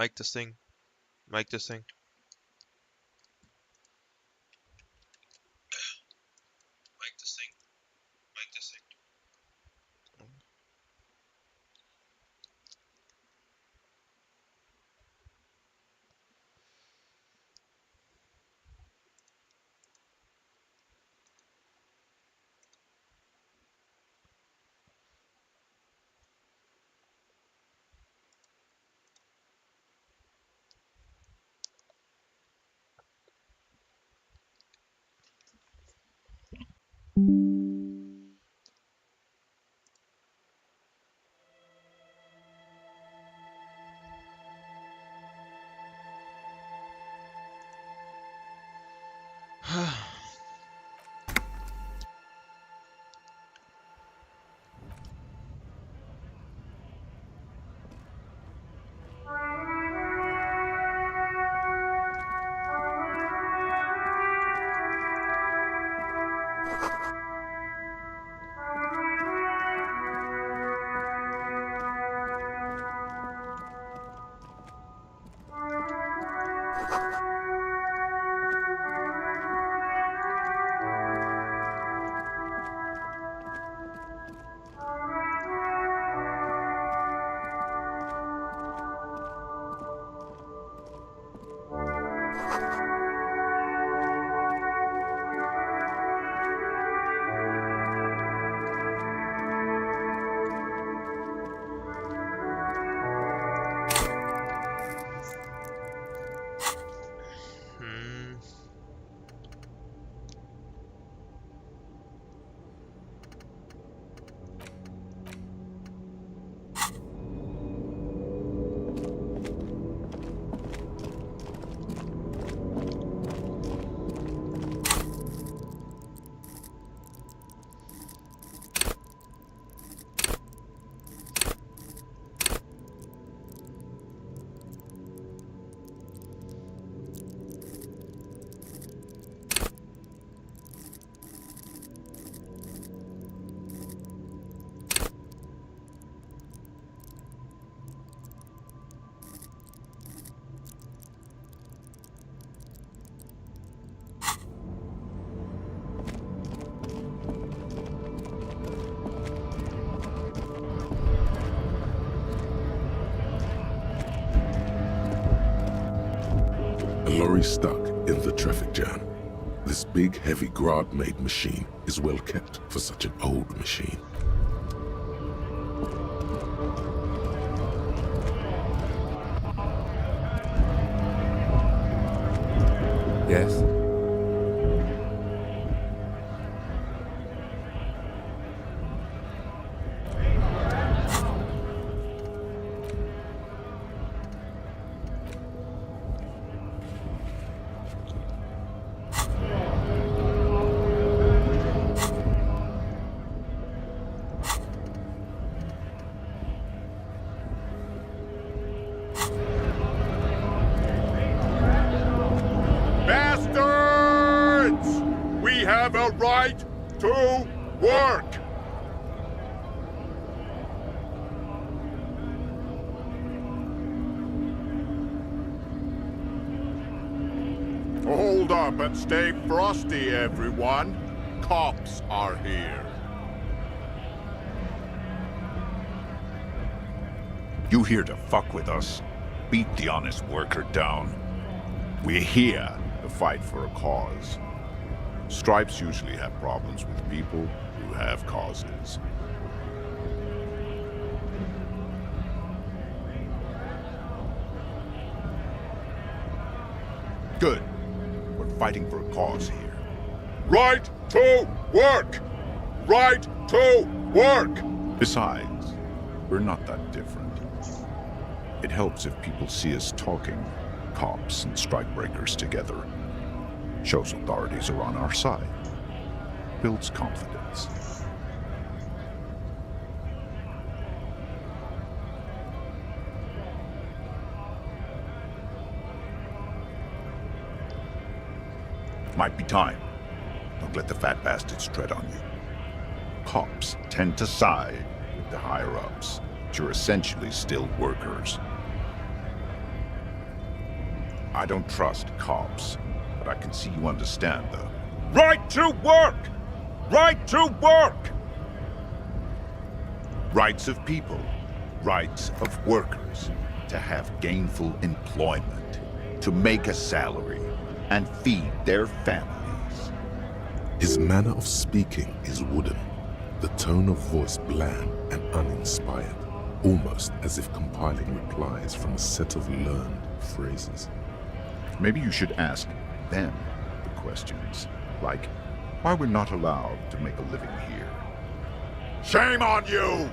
Mic this thing. Mic this thing. Mic this thing. Mic this thing. A lorry stuck in the traffic jam. This big, heavy Grod-made machine is well kept for such an old machine. Yes? Have a right to work! Hold up and stay frosty, everyone. Cops are here. You here to fuck with us? Beat the honest worker down. We're here to fight for a cause. Stripes usually have problems with people who have causes. Good. We're fighting for a cause here. Right to work! Right to work! Besides, we're not that different. It helps if people see us talking, cops and strikebreakers together. Shows authorities are on our side. Builds confidence. Might be time. Don't let the fat bastards tread on you. Cops tend to side with the higher-ups, but you're essentially still workers. I don't trust cops, but I can see you understand the right to work! Right to work! Rights of people, rights of workers, to have gainful employment, to make a salary, and feed their families. His manner of speaking is wooden, the tone of voice bland and uninspired, almost as if compiling replies from a set of learned phrases. Maybe you should ask them the questions, like why we're not allowed to make a living here. Shame on you!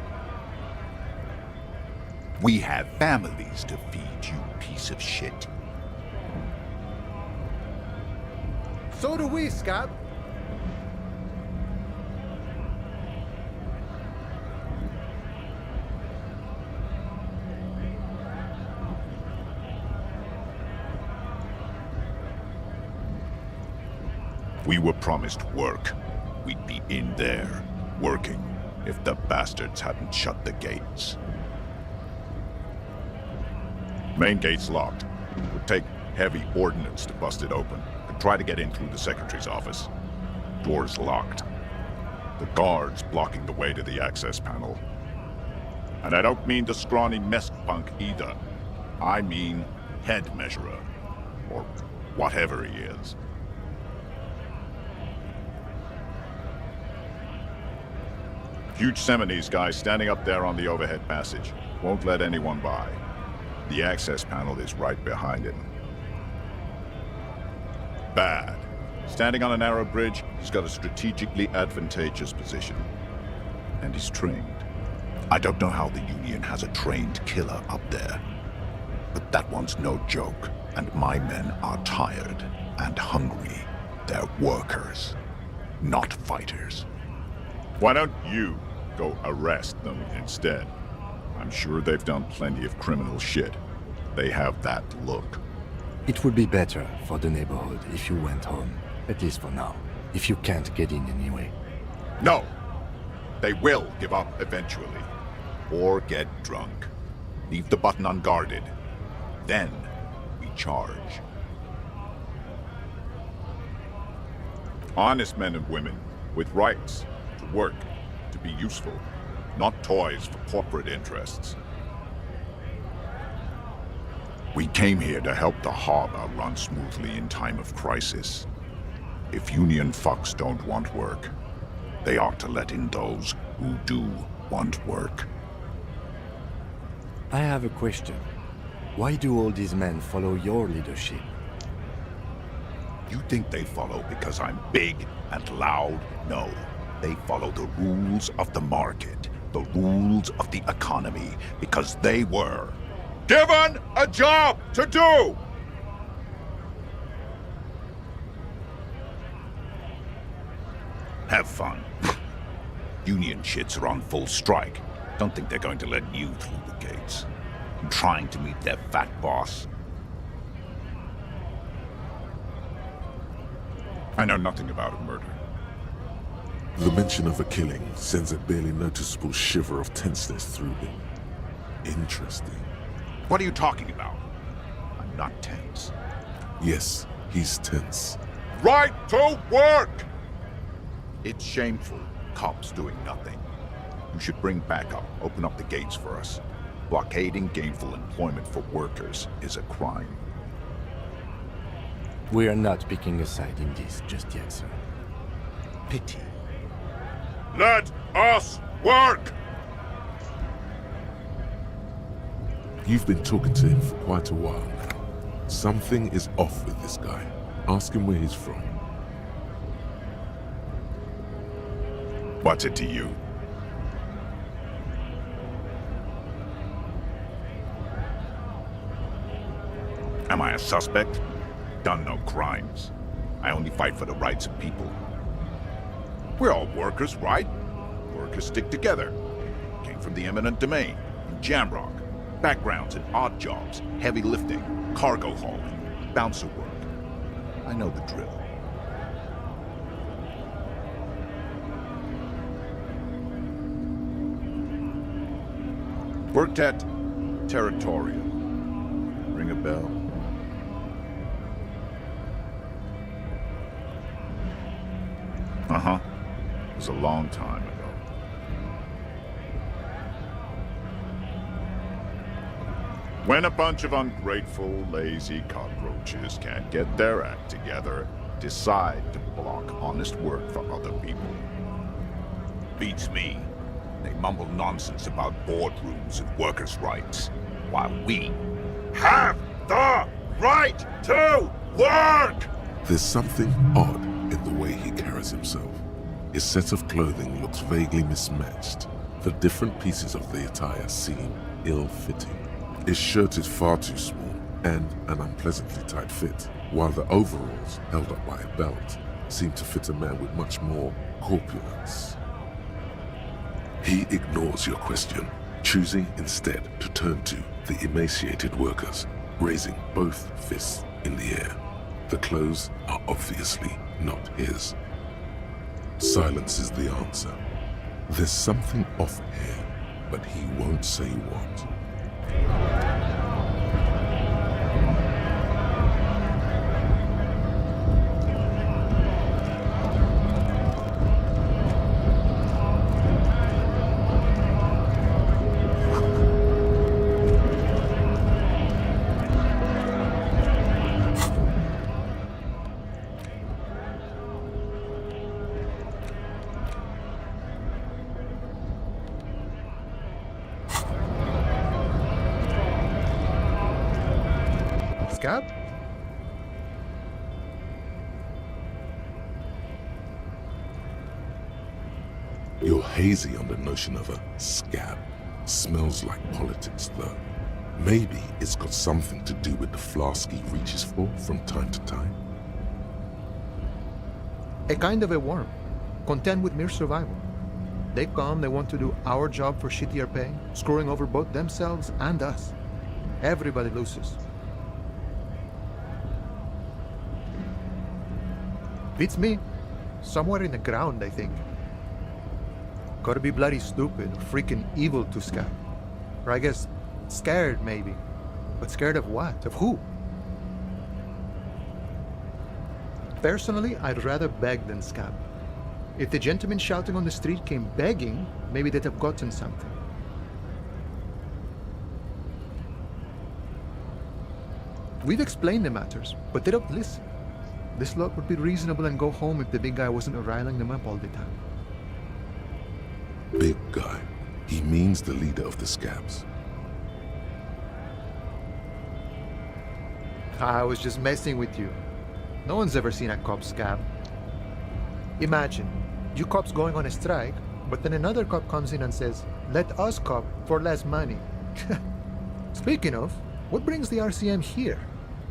We have families to feed, you piece of shit. So do we, Scott. We were promised work. We'd be in there, working, if the bastards hadn't shut the gates. Main gate's locked. It would take heavy ordnance to bust it open. Could try to get in through the secretary's office. Door's locked. The guard's blocking the way to the access panel. And I don't mean the scrawny mess punk either. I mean head measurer. Or whatever he is. Huge Seminese guy standing up there on the overhead passage. Won't let anyone by. The access panel is right behind him. Bad. Standing on a narrow bridge, he's got a strategically advantageous position. And he's trained. I don't know how the Union has a trained killer up there. But that one's no joke. And my men are tired and hungry. They're workers, not fighters. Why don't you go arrest them instead? I'm sure they've done plenty of criminal shit. They have that look. It would be better for the neighborhood if you went home, at least for now, if you can't get in anyway. No! They will give up eventually. Or get drunk. Leave the button unguarded. Then we charge. Honest men and women with rights to work, to be useful, not toys for corporate interests. We came here to help the harbor run smoothly in time of crisis. If Union fucks don't want work, they ought to let in those who do want work. I have a question. Why do all these men follow your leadership? You think they follow because I'm big and loud? No. They follow the rules of the market, the rules of the economy, because they were given a job to do! Have fun. Union shits are on full strike. Don't think they're going to let you through the gates. I'm trying to meet their fat boss. I know nothing about a murder. The mention of a killing sends a barely noticeable shiver of tenseness through him. Interesting. What are you talking about? I'm not tense. Yes, he's tense. Right to work! It's shameful. Cops doing nothing. You should bring backup. Open up the gates for us. Blockading gainful employment for workers is a crime. We are not picking a side in this just yet, sir. Pity. Let us work! You've been talking to him for quite a while now. Something is off with this guy. Ask him where he's from. What's it to you? Am I a suspect? Done no crimes. I only fight for the rights of people. We're all workers, right? Workers stick together. Came from the eminent domain, in Jamrock. Backgrounds in odd jobs, heavy lifting, cargo hauling, bouncer work. I know the drill. Worked at Territorial. Ring a bell? Uh-huh. It was a long time ago. When a bunch of ungrateful, lazy cockroaches can't get their act together, decide to block honest work for other people. Beats me. They mumble nonsense about boardrooms and workers' rights, while we have the right to work! There's something odd in the way he carries himself. His set of clothing looks vaguely mismatched. The different pieces of the attire seem ill-fitting. His shirt is far too small and an unpleasantly tight fit, while the overalls, held up by a belt, seem to fit a man with much more corpulence. He ignores your question, choosing instead to turn to the emaciated workers, raising both fists in the air. The clothes are obviously not his. Silence is the answer. There's something off here, but he won't say what. Scab? You're hazy on the notion of a scab. Smells like politics, though. Maybe it's got something to do with the flask he reaches for from time to time. A kind of a worm, content with mere survival. They come, they want to do our job for shittier pay, screwing over both themselves and us. Everybody loses. Beats me. Somewhere in the ground, I think. Gotta be bloody stupid or freaking evil to scab. Or I guess scared, maybe. But scared of what? Of who? Personally, I'd rather beg than scab. If the gentleman shouting on the street came begging, maybe they'd have gotten something. We've explained the matters, but they don't listen. This lot would be reasonable and go home if the big guy wasn't riling them up all the time. Big guy. He means the leader of the scabs. I was just messing with you. No one's ever seen a cop scab. Imagine, you cops going on a strike, but then another cop comes in and says, "Let us cop for less money." Speaking of, what brings the RCM here?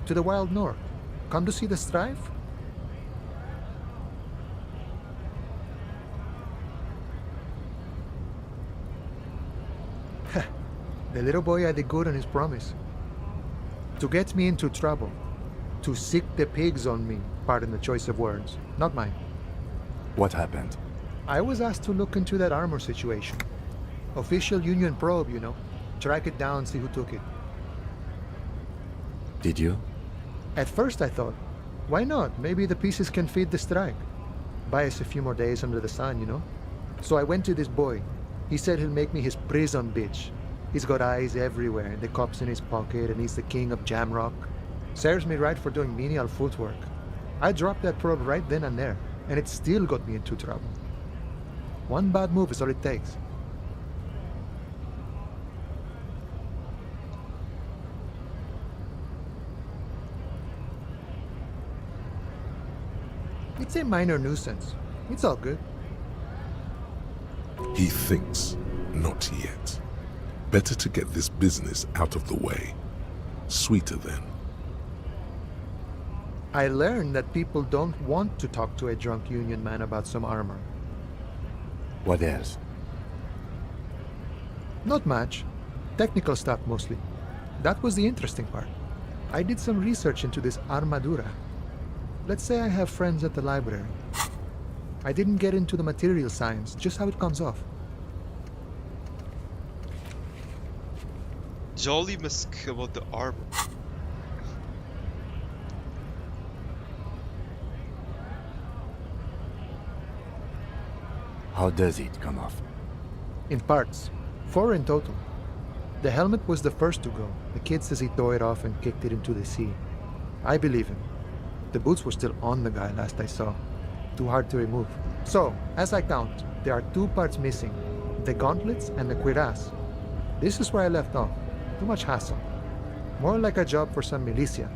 To the wild north? Come to see the strife? The little boy had the good on his promise. To get me into trouble. To sick the pigs on me, pardon the choice of words, not mine. What happened? I was asked to look into that armor situation. Official union probe, you know. Track it down, see who took it. Did you? At first I thought, why not? Maybe the pieces can feed the strike. Buy us a few more days under the sun, you know? So I went to this boy. He said he'll make me his prison bitch. He's got eyes everywhere, the cop's in his pocket, and he's the king of Jamrock. Serves me right for doing menial footwork. I dropped that probe right then and there, and it still got me into trouble. One bad move is all it takes. It's a minor nuisance. It's all good. He thinks, not yet. Better to get this business out of the way. Sweeter then. I learned that people don't want to talk to a drunk union man about some armor. What else? Not much. Technical stuff mostly. That was the interesting part. I did some research into this armadura. Let's say I have friends at the library. I didn't get into the material science, just how it comes off. Jolly musk about the armor. How does it come off? In parts. 4 in total. The helmet was the first to go. The kid says he tore it off and kicked it into the sea. I believe him. The boots were still on the guy last I saw. Too hard to remove. So, as I count, there are 2 parts missing. The gauntlets and the cuirass. This is where I left off. Too much hassle. More like a job for some militia.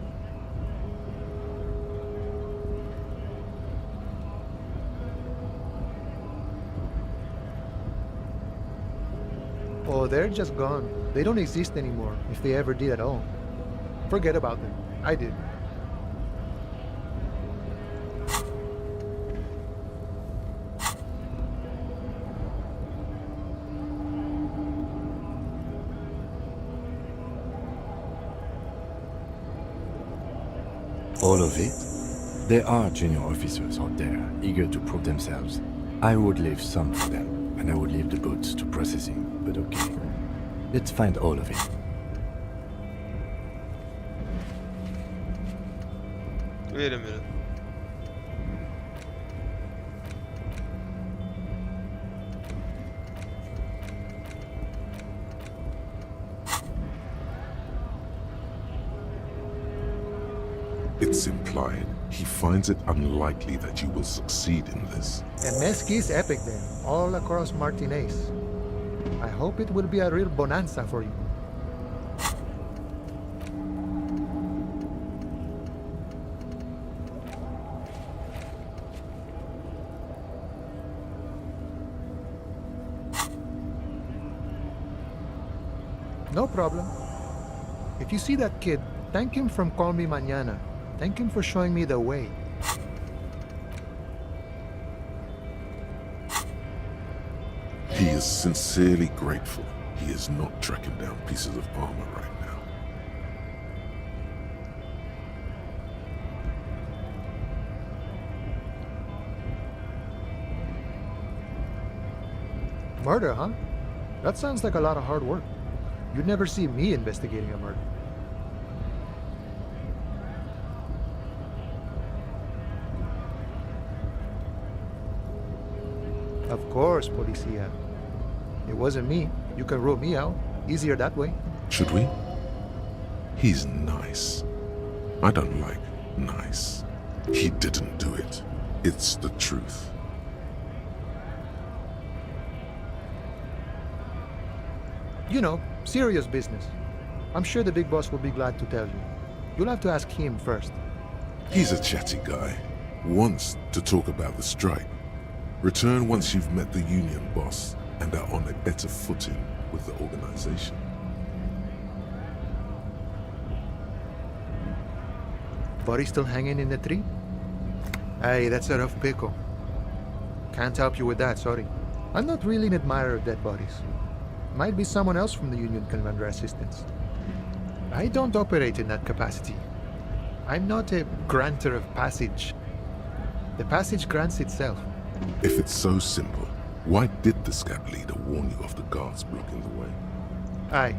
Oh, they're just gone. They don't exist anymore, if they ever did at all. Forget about them. I did. All of it? There are junior officers out there, eager to prove themselves. I would leave some for them, and I would leave the boots to processing, but okay. Let's find all of it. Wait a minute. It's implied he finds it unlikely that you will succeed in this. And Mesqui's epic then, all across Martinez. I hope it will be a real bonanza for you. No problem. If you see that kid, thank him from Call Me Mañana. Thank him for showing me the way. He is sincerely grateful he is not tracking down pieces of armor right now. Murder, huh? That sounds like a lot of hard work. You'd never see me investigating a murder. Of course, Policia. It wasn't me. You can rule me out. Easier that way. Should we? He's nice. I don't like nice. He didn't do it. It's the truth. You know, serious business. I'm sure the big boss will be glad to tell you. You'll have to ask him first. He's a chatty guy. Wants to talk about the strike. Return once you've met the union boss and are on a better footing with the organization. Body still hanging in the tree? Hey, that's a rough pickle. Can't help you with that, sorry. I'm not really an admirer of dead bodies. Might be someone else from the Union can render assistance. I don't operate in that capacity. I'm not a granter of passage. The passage grants itself. If it's so simple, why did the scab leader warn you of the guards blocking the way? Aye.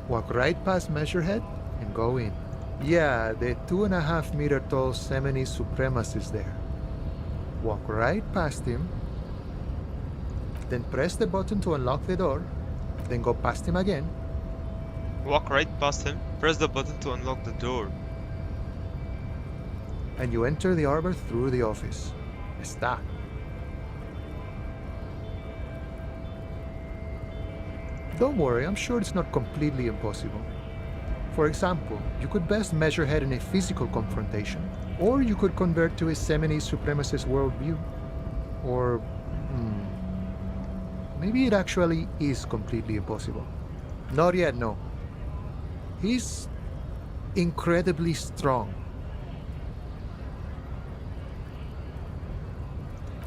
Walk right past Measurehead and go in. Yeah, the 2.5 meter tall Semini supremacist there. Walk right past him, then press the button to unlock the door, then go past him again. Walk right past him, press the button to unlock the door. And you enter the arbor through the office. Está. Don't worry, I'm sure it's not completely impossible. For example, you could best measure head in a physical confrontation, or you could convert to a Semini supremacist worldview. Or, maybe it actually is completely impossible. Not yet, no. He's incredibly strong.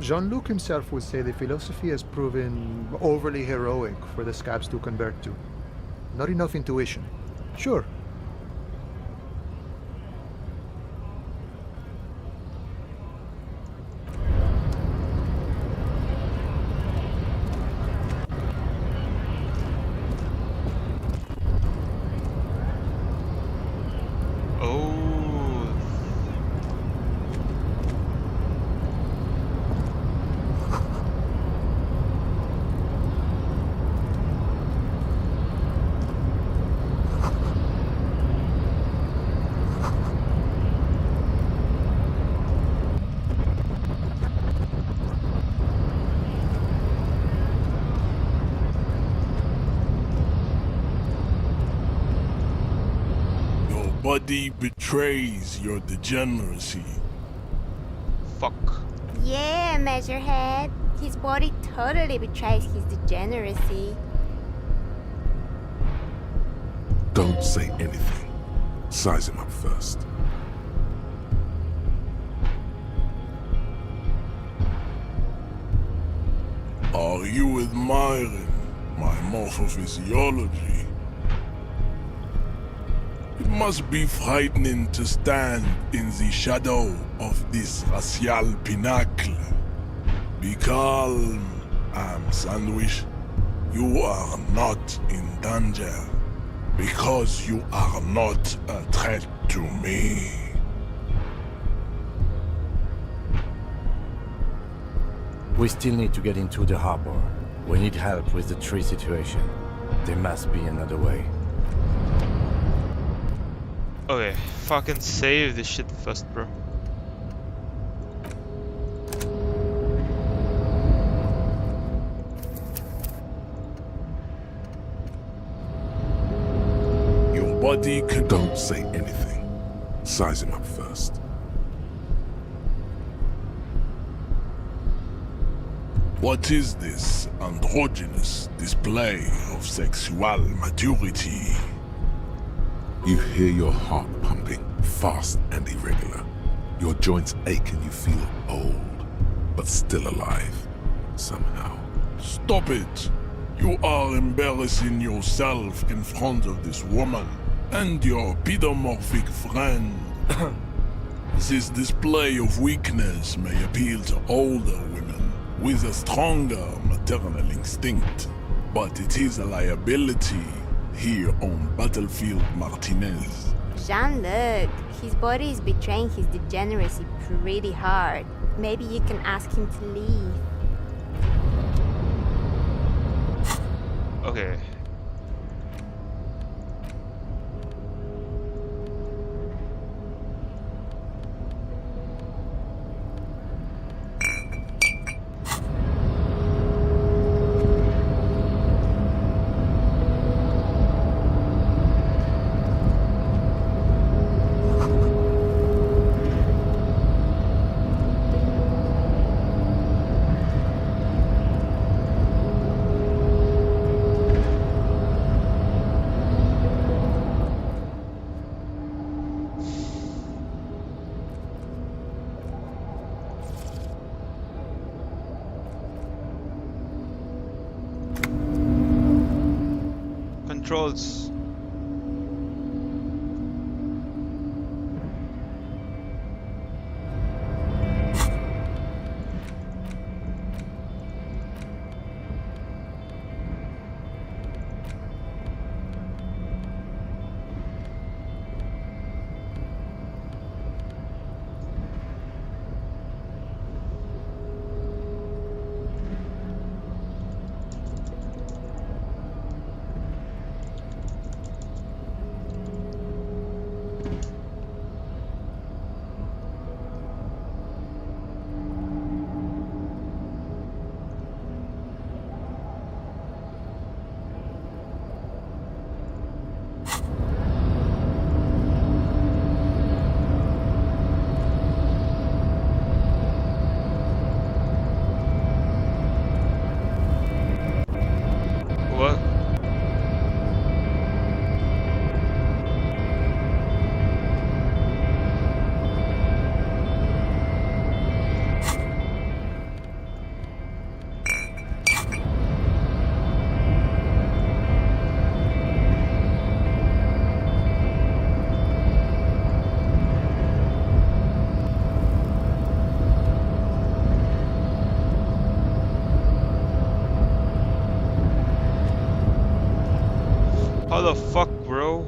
Jean-Luc himself would say the philosophy has proven overly heroic for the scabs to convert to. Not enough intuition. Sure. body betrays your degeneracy. Fuck. Yeah, Measurehead. His body totally betrays his degeneracy. Don't say anything. Size him up first. Are you admiring my morphophysiology? It must be frightening to stand in the shadow of this racial pinnacle. Be calm, Sandwich. You are not in danger, because you are not a threat to me. We still need to get into the harbor. We need help with the tree situation. There must be another way. Okay, fucking save this shit first, bro. Your body can... Don't say anything. Size him up first. What is this androgynous display of sexual maturity? You hear your heart pumping, fast and irregular. Your joints ache and you feel old, but still alive, somehow. Stop it! You are embarrassing yourself in front of this woman and your pedomorphic friend. This display of weakness may appeal to older women with a stronger maternal instinct, but it is a liability here on Battlefield Martinez. Jean-Luc, his body is betraying his degeneracy pretty hard. Maybe you can ask him to leave. Okay. Controls. What? How the fuck, bro?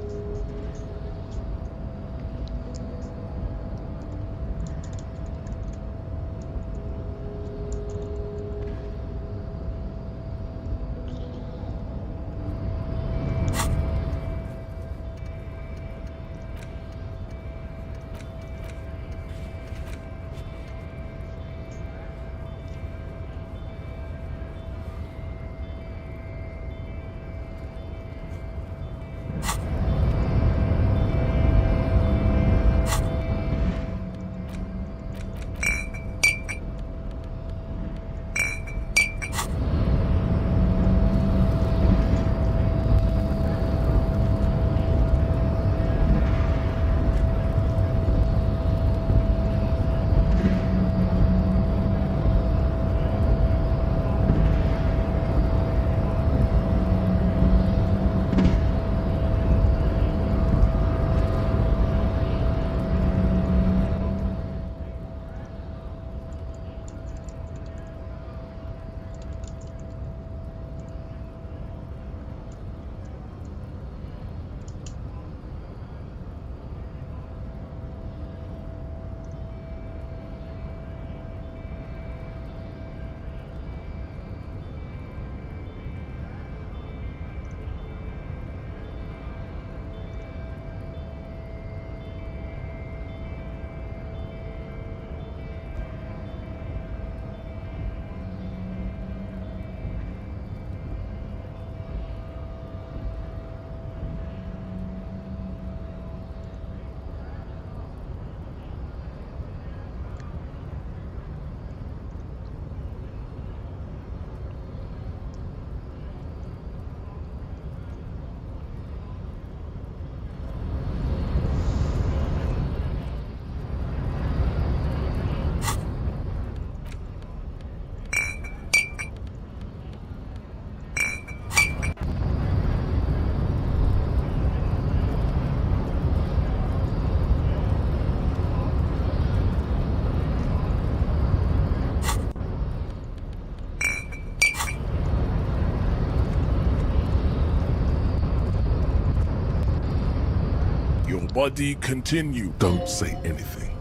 body continue. Don't say anything.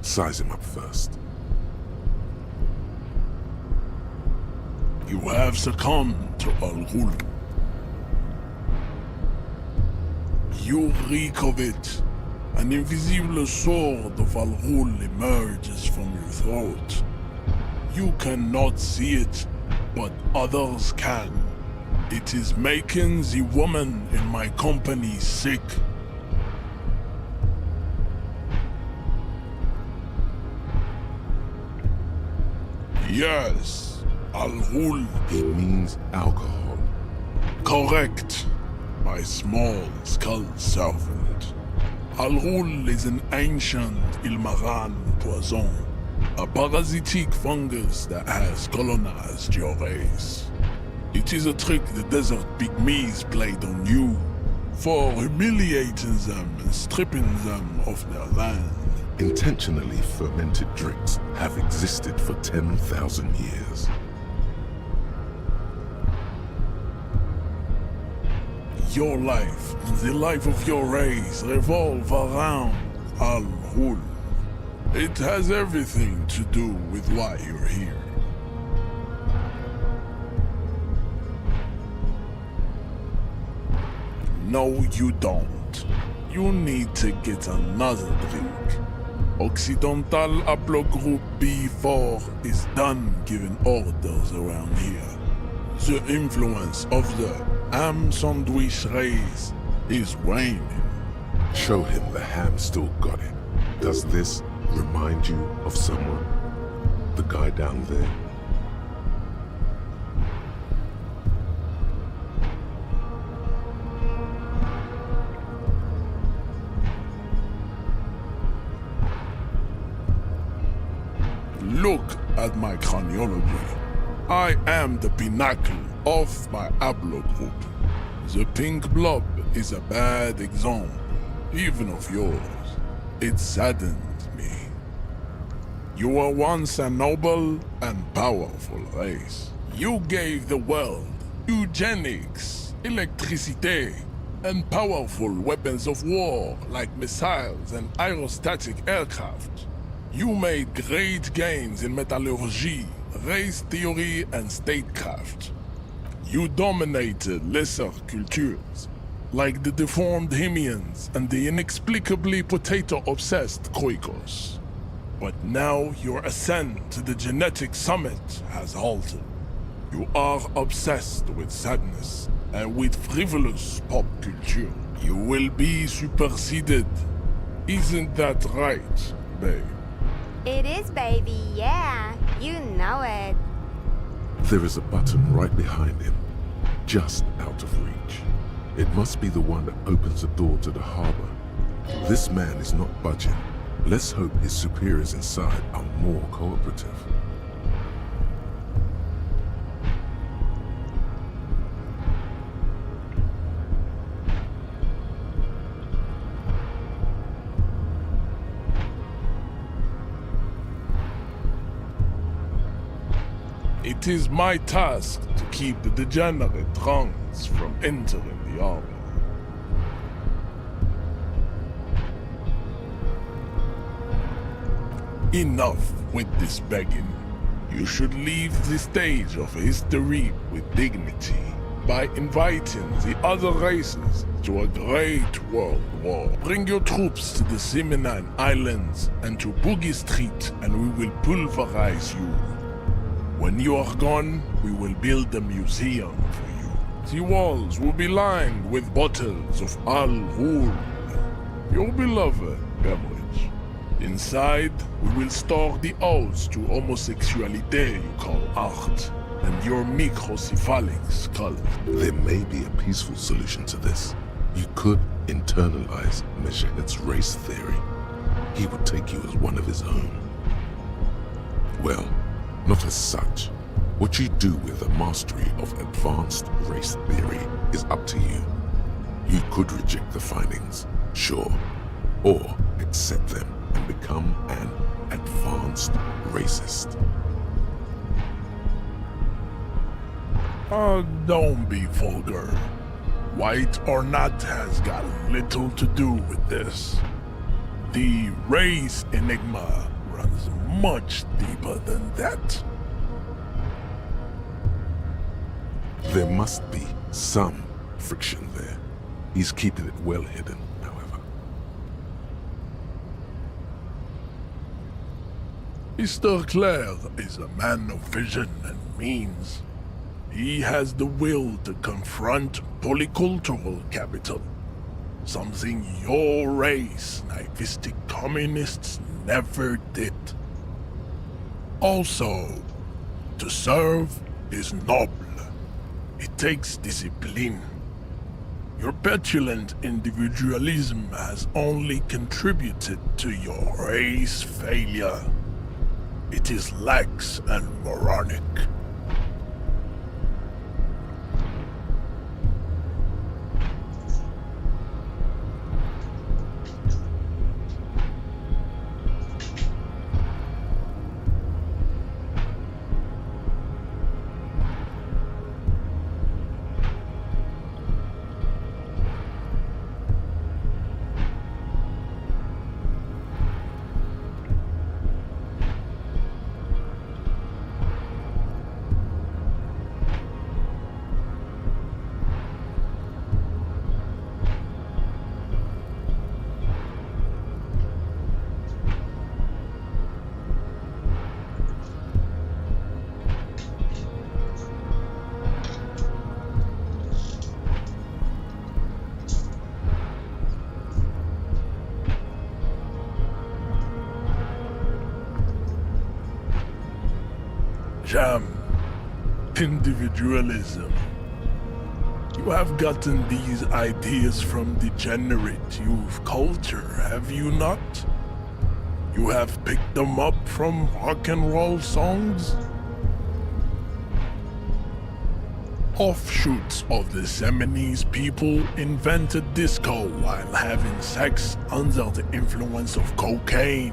Size him up first. You have succumbed to Al-Ghul. You reek of it. An invisible sword of Al-Ghul emerges from your throat. You cannot see it, but others can. It is making the woman in my company sick. Yes, Al-Ghul. He means alcohol. Correct, my small skull servant. Al-Ghul is an ancient Ilmaran poison, a parasitic fungus that has colonized your race. It is a trick the desert pygmies played on you, for humiliating them and stripping them of their land. Intentionally fermented drinks have existed for 10,000 years. Your life and the life of your race revolve around Al-Ghul. It has everything to do with why you're here. No, you don't. You need to get another drink. Occidental Haplogroup B4 is done giving orders around here. The influence of the ham sandwich race is waning. Show him the ham still got it. Does this remind you of someone? The guy down there? Look at my craniology. I am the pinnacle of my haplogroup. The pink blob is a bad example, even of yours. It saddens me. You were once a noble and powerful race. You gave the world eugenics, electricity, and powerful weapons of war like missiles and aerostatic aircraft. You made great gains in metallurgy, race theory, and statecraft. You dominated lesser cultures, like the deformed Hemians and the inexplicably potato-obsessed Khoikos. But now your ascent to the genetic summit has halted. You are obsessed with sadness and with frivolous pop culture. You will be superseded. Isn't that right, babe? It is, baby, yeah. You know it. There is a button right behind him, just out of reach. It must be the one that opens the door to the harbor. This man is not budging. Let's hope his superiors inside are more cooperative. It is my task to keep the degenerate drunks from entering the harbor. Enough with this begging. You should leave the stage of history with dignity by inviting the other races to a great world war. Bring your troops to the Simonine Islands and to Boogie Street, and we will pulverize you. When you are gone, we will build a museum for you. The walls will be lined with bottles of Al-Ghul, your beloved beverage. Inside, we will store the odes to homosexuality you call art, and your microcephalic skull. There may be a peaceful solution to this. You could internalize Mechet's race theory. He would take you as one of his own. Well, not as such. What you do with the mastery of advanced race theory is up to you. You could reject the findings, sure, or accept them and become an advanced racist. Don't be vulgar. white or not has got little to do with this. The race enigma runs much deeper than that. There must be some friction there. He's keeping it well hidden, however. Mr. Clare is a man of vision and means. He has the will to confront polycultural capital, something your race, naivistic communists, never did. Also, to serve is noble. It takes discipline. Your petulant individualism has only contributed to your race failure. It is lax and moronic. Jam. Individualism. You have gotten these ideas from degenerate youth culture, have you not? You have picked them up from rock and roll songs? Offshoots of the Seminoles people invented disco while having sex under the influence of cocaine.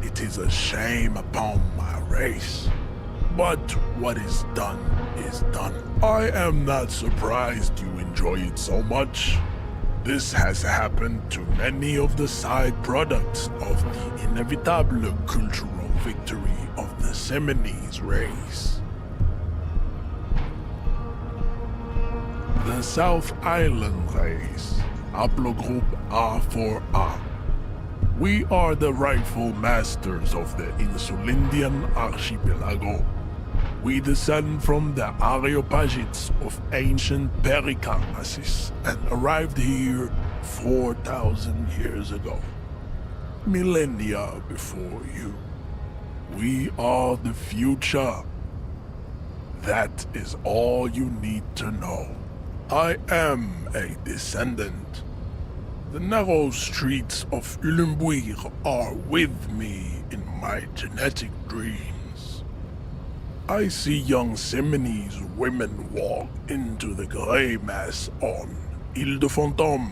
It is a shame upon my race. But what is done is done. I am not surprised you enjoy it so much. This has happened to many of the side products of the inevitable cultural victory of the Seminoles race. The South Island race, haplogroup A4A. We are the rightful masters of the Insulindian archipelago. We descend from the Areopagites of ancient Pericamasis and arrived here 4,000 years ago. Millennia before you. We are the future. That is all you need to know. I am a descendant. The narrow streets of Ulimbuir are with me in my genetic dreams. I see young Seminoles women walk into the grey mass on Ile de Fantôme,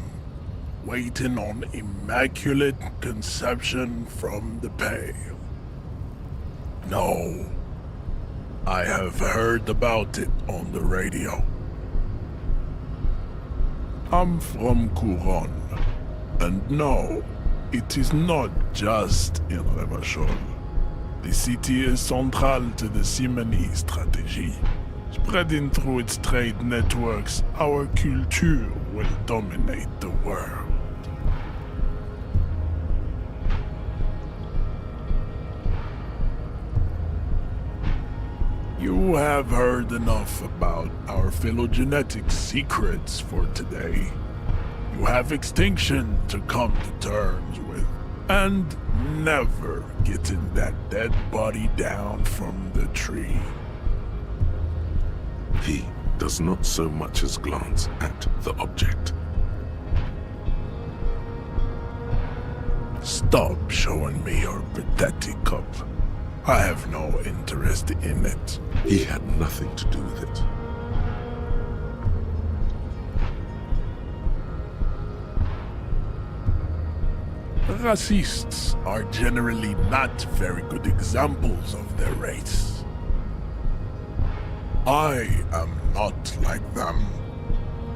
waiting on immaculate conception from the pale. No, I have heard about it on the radio. I'm from Couronne, and no, it is not just in Revachol. The city is central to the Simony strategy. Spreading through its trade networks, our culture will dominate the world. You have heard enough about our phylogenetic secrets for today. You have extinction to come to terms with. And never getting that dead body down from the tree. He does not so much as glance at the object. Stop showing me your pathetic cup. I have no interest in it. He had nothing to do with it. Racists are generally not very good examples of their race. I am not like them.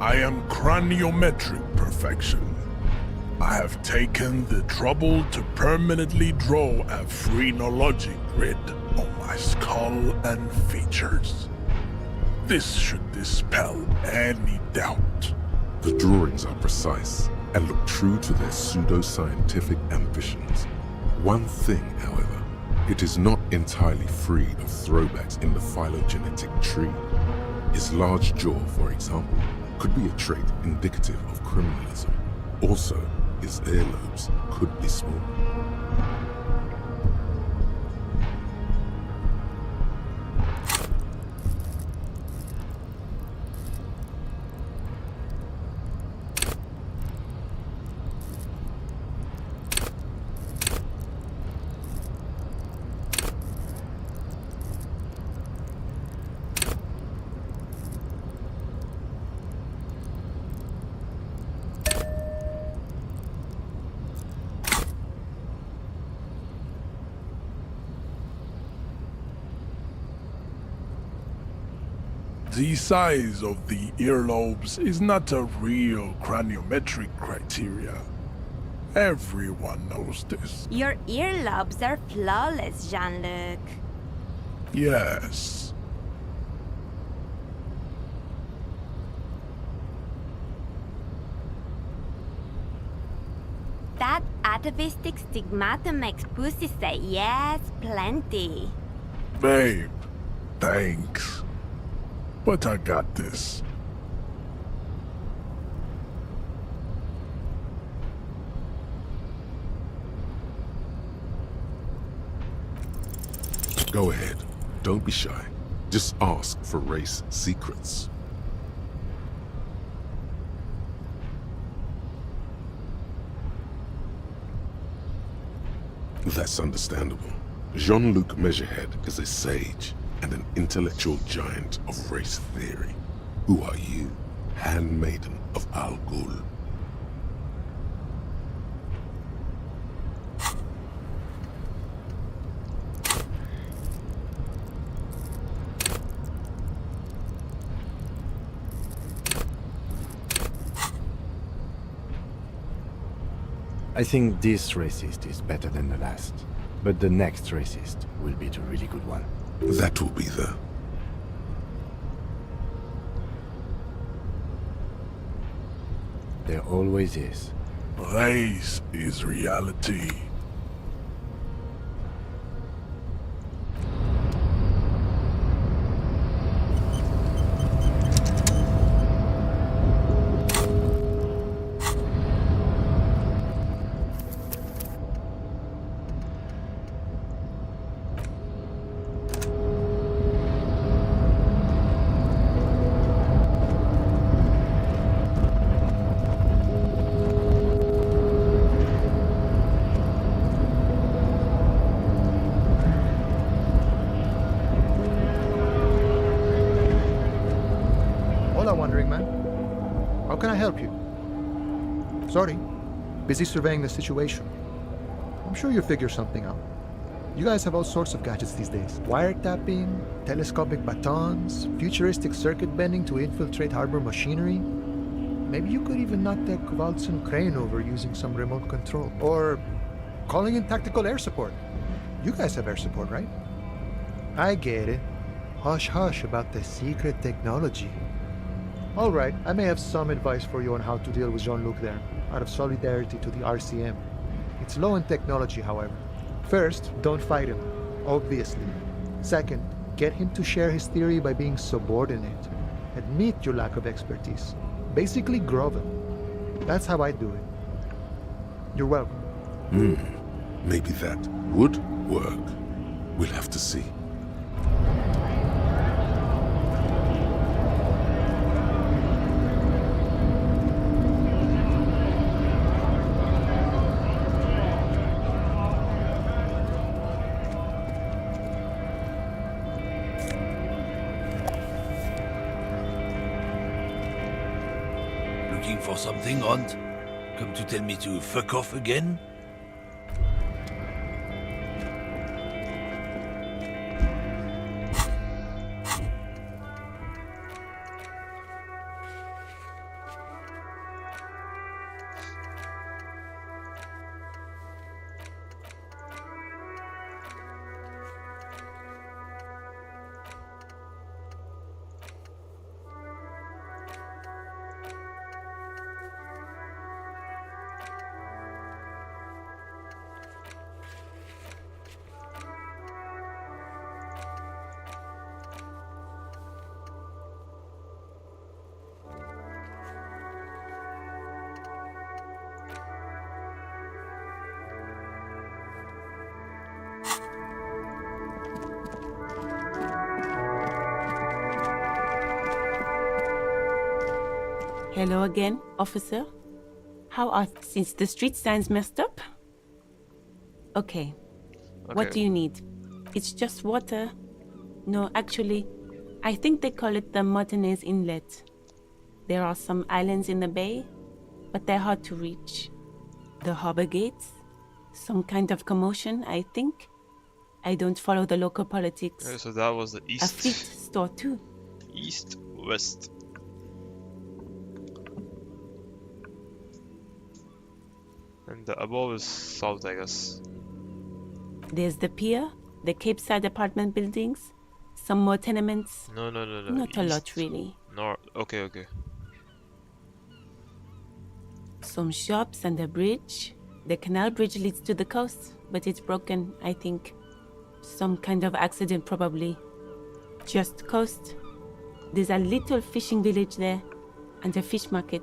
I am craniometric perfection. I have taken the trouble to permanently draw a phrenologic grid on my skull and features. This should dispel any doubt. The drawings are precise and look true to their pseudo-scientific ambitions. One thing, however, it is not entirely free of throwbacks in the phylogenetic tree. His large jaw, for example, could be a trait indicative of criminalism. Also, his earlobes could be small. The size of the earlobes is not a real craniometric criteria. Everyone knows this. Your earlobes are flawless, Jean-Luc. Yes. That atavistic stigmatum makes pussy say yes, plenty. Babe, thanks. But I got this. Go ahead. Don't be shy. Just ask for race secrets. That's understandable. Jean-Luc Measurehead is a sage and an intellectual giant of race theory. Who are you, handmaiden of Al Ghul? I think this racist is better than the last. But the next racist will be the really good one. That will be the... There always is. Race is reality. Hola, wandering man. How can I help you? Sorry, busy surveying the situation. I'm sure you'll figure something out. You guys have all sorts of gadgets these days. Wiretapping, telescopic batons, futuristic circuit bending to infiltrate harbor machinery. Maybe you could even knock that Kowalson crane over using some remote control. Or calling in tactical air support. You guys have air support, right? I get it. Hush hush about the secret technology. All right, I may have some advice for you on how to deal with Jean-Luc there, out of solidarity to the RCM. It's low in technology, however. First, don't fight him, obviously. Second, get him to share his theory by being subordinate. Admit your lack of expertise. Basically, grovel. That's how I do it. You're welcome. Maybe that would work. We'll have to see. Looking for something, Ront? Come to tell me to fuck off again? Hello again, officer. How are since the street signs messed up? Okay. What do you need? It's just water. No, actually, I think they call it the Martinez Inlet. There are some islands in the bay, but they're hard to reach. The harbor gates? Some kind of commotion, I think. I don't follow the local politics. Okay, so that was the east. A fleet store too. East, west. And the above is south, I guess. There's the pier, the Cape Side apartment buildings, some more tenements. No. Not a lot, really. North. Okay. Some shops and a bridge. The canal bridge leads to the coast, but it's broken, I think. Some kind of accident, probably. Just coast. There's a little fishing village there, and a fish market.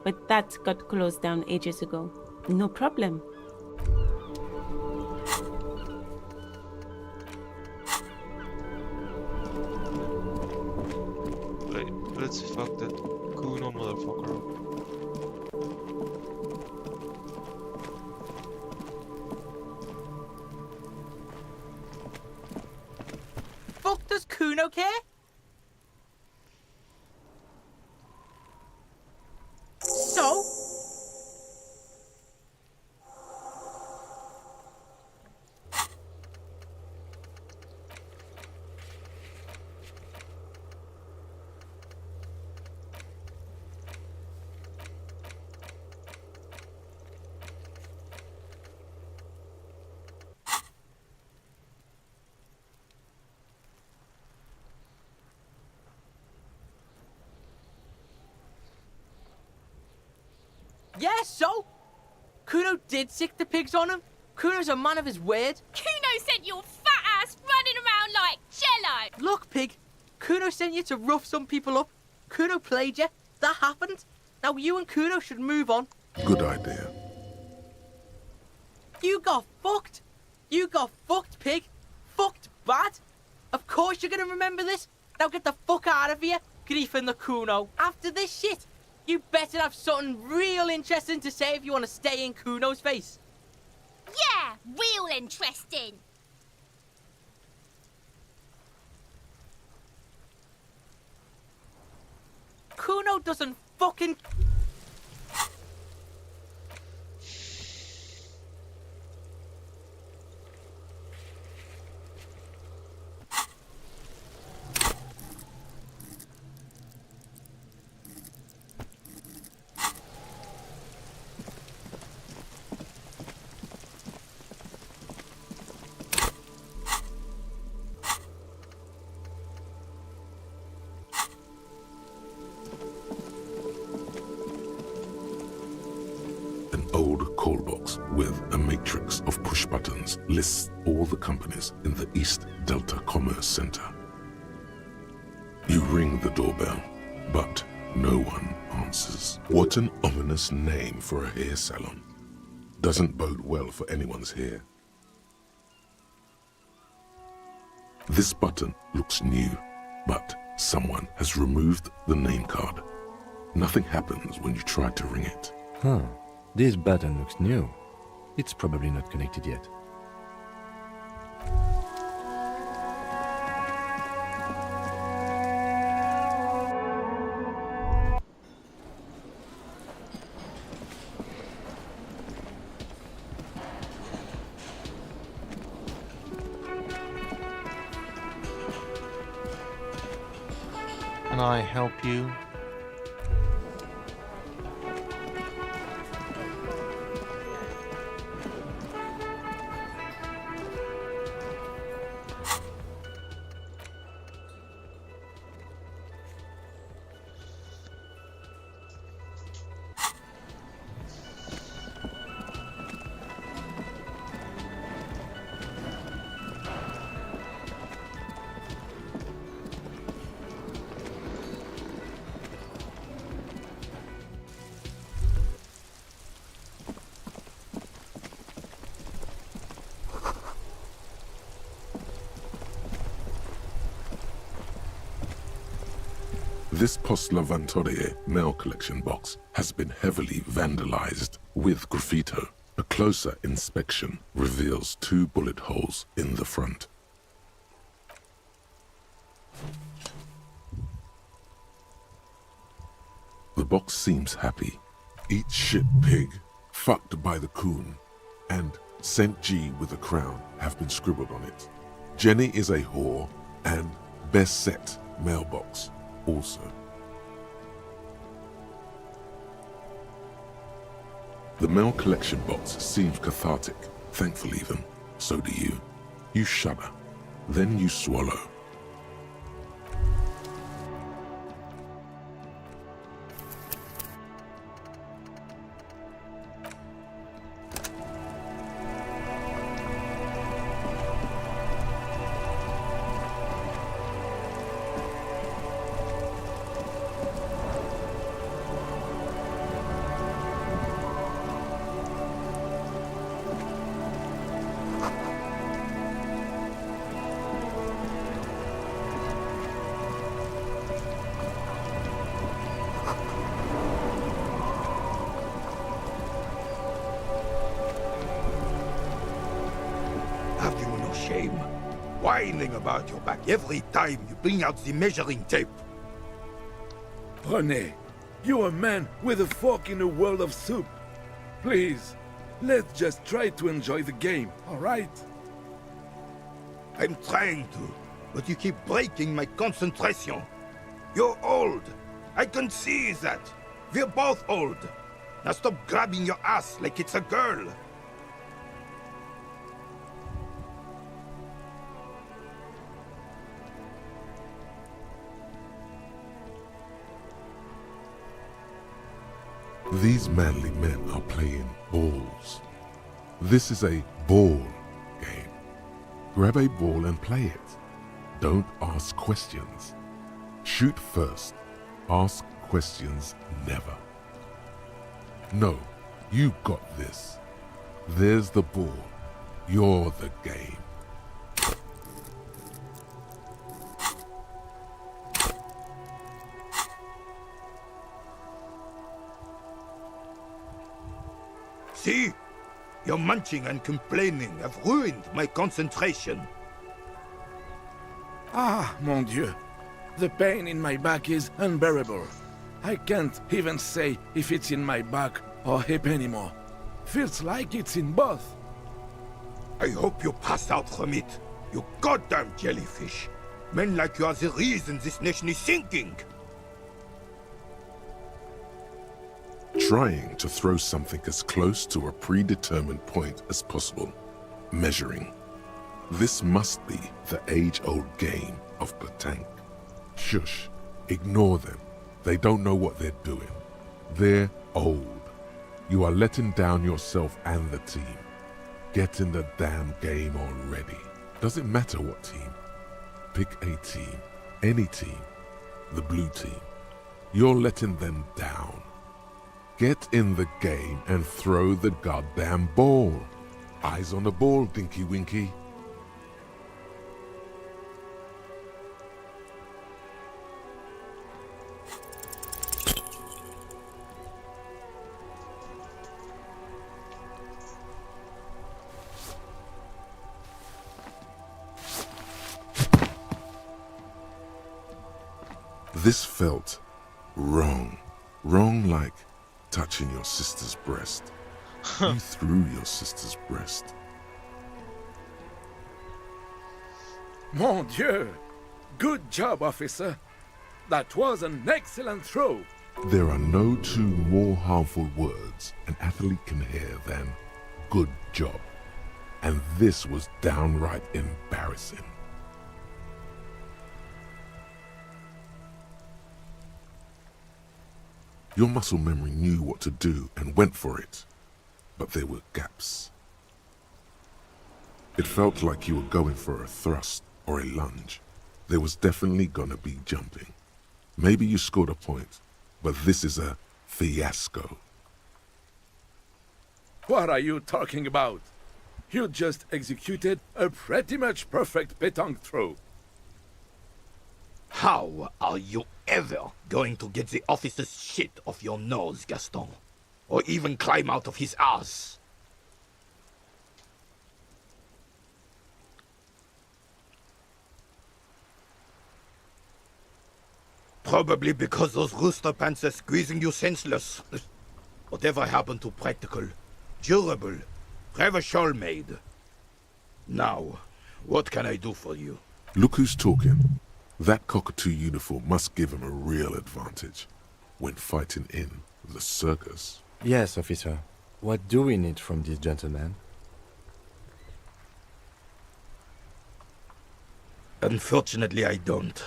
But that got closed down ages ago. No problem. Wait, let's fuck that Kuno motherfucker up. Fuck does Kuno care? So? Yeah, so? Kuno did sick the pigs on him. Kuno's a man of his word. Kuno sent your fat ass running around like jello. Look, pig. Kuno sent you to rough some people up. Kuno played you. That happened. Now you and Kuno should move on. Good idea. You got fucked. You got fucked, pig. Fucked bad. Of course you're gonna remember this. Now get the fuck out of here, griefing the Kuno. After this shit, you better have something real interesting to say if you want to stay in Kuno's face. Yeah, real interesting. Kuno doesn't fucking... An old call box with a matrix of push buttons lists all the companies in the East Delta Commerce Center. You ring the doorbell, but no one answers. What an ominous name for a hair salon. Doesn't bode well for anyone's hair. This button looks new, but someone has removed the name card. Nothing happens when you try to ring it. Huh. This button looks new. It's probably not connected yet. Can I help you? This Post Lavantore mail collection box has been heavily vandalized with graffito. A closer inspection reveals 2 bullet holes in the front. The box seems happy. Eat shit, pig, fucked by the coon, and St. G with a crown have been scribbled on it. Jenny is a whore, and best set mailbox also. The mail collection box seems cathartic, thankful even. So do you. You shudder, then you swallow. Have you no shame? Whining about your back every time you bring out the measuring tape. René, you're a man with a fork in a world of soup. Please, let's just try to enjoy the game, alright? I'm trying to, but you keep breaking my concentration. You're old. I can see that. We're both old. Now stop grabbing your ass like it's a girl. These manly men are playing balls. This is a ball game. Grab a ball and play it. Don't ask questions. Shoot first. Ask questions never. No, you got this. There's the ball. You're the game. See? Your munching and complaining have ruined my concentration. Ah, mon Dieu. The pain in my back is unbearable. I can't even say if it's in my back or hip anymore. Feels like it's in both. I hope you pass out from it, you goddamn jellyfish. Men like you are the reason this nation is sinking. Trying to throw something as close to a predetermined point as possible. Measuring. This must be the age-old game of petanque. Shush. Ignore them. They don't know what they're doing. They're old. You are letting down yourself and the team. Get in the damn game already. Doesn't matter what team. Pick a team. Any team. The blue team. You're letting them down. Get in the game and throw the goddamn ball. Eyes on the ball, Dinky Winky. This felt wrong. Wrong like touching your sister's breast. You threw your sister's breast. Mon Dieu! Good job, officer. That was an excellent throw. There are no 2 more harmful words an athlete can hear than good job. And this was downright embarrassing. Your muscle memory knew what to do and went for it, but there were gaps. It felt like you were going for a thrust or a lunge. There was definitely gonna be jumping. Maybe you scored a point, but this is a fiasco. What are you talking about? You just executed a pretty much perfect petanque throw. How are you ever going to get the officer's shit off your nose, Gaston? Or even climb out of his ass? Probably because those rooster pants are squeezing you senseless. Whatever happened to practical, durable, Revachol made? Now, what can I do for you? Look who's talking. That cockatoo uniform must give him a real advantage when fighting in the circus. Yes, officer. What do we need from this gentleman? Unfortunately, I don't.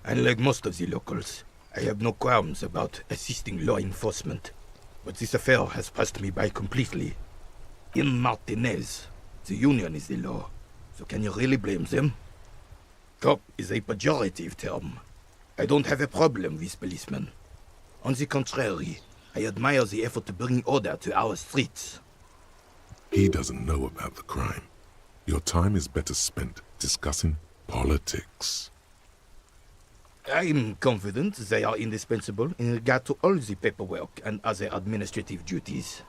Unlike most of the locals, I have no qualms about assisting law enforcement. But this affair has passed me by completely. In Martinez, the union is the law. So can you really blame them? Cop is a pejorative term. I don't have a problem with policemen. On the contrary, I admire the effort to bring order to our streets. He doesn't know about the crime. Your time is better spent discussing politics. I'm confident they are indispensable in regard to all the paperwork and other administrative duties.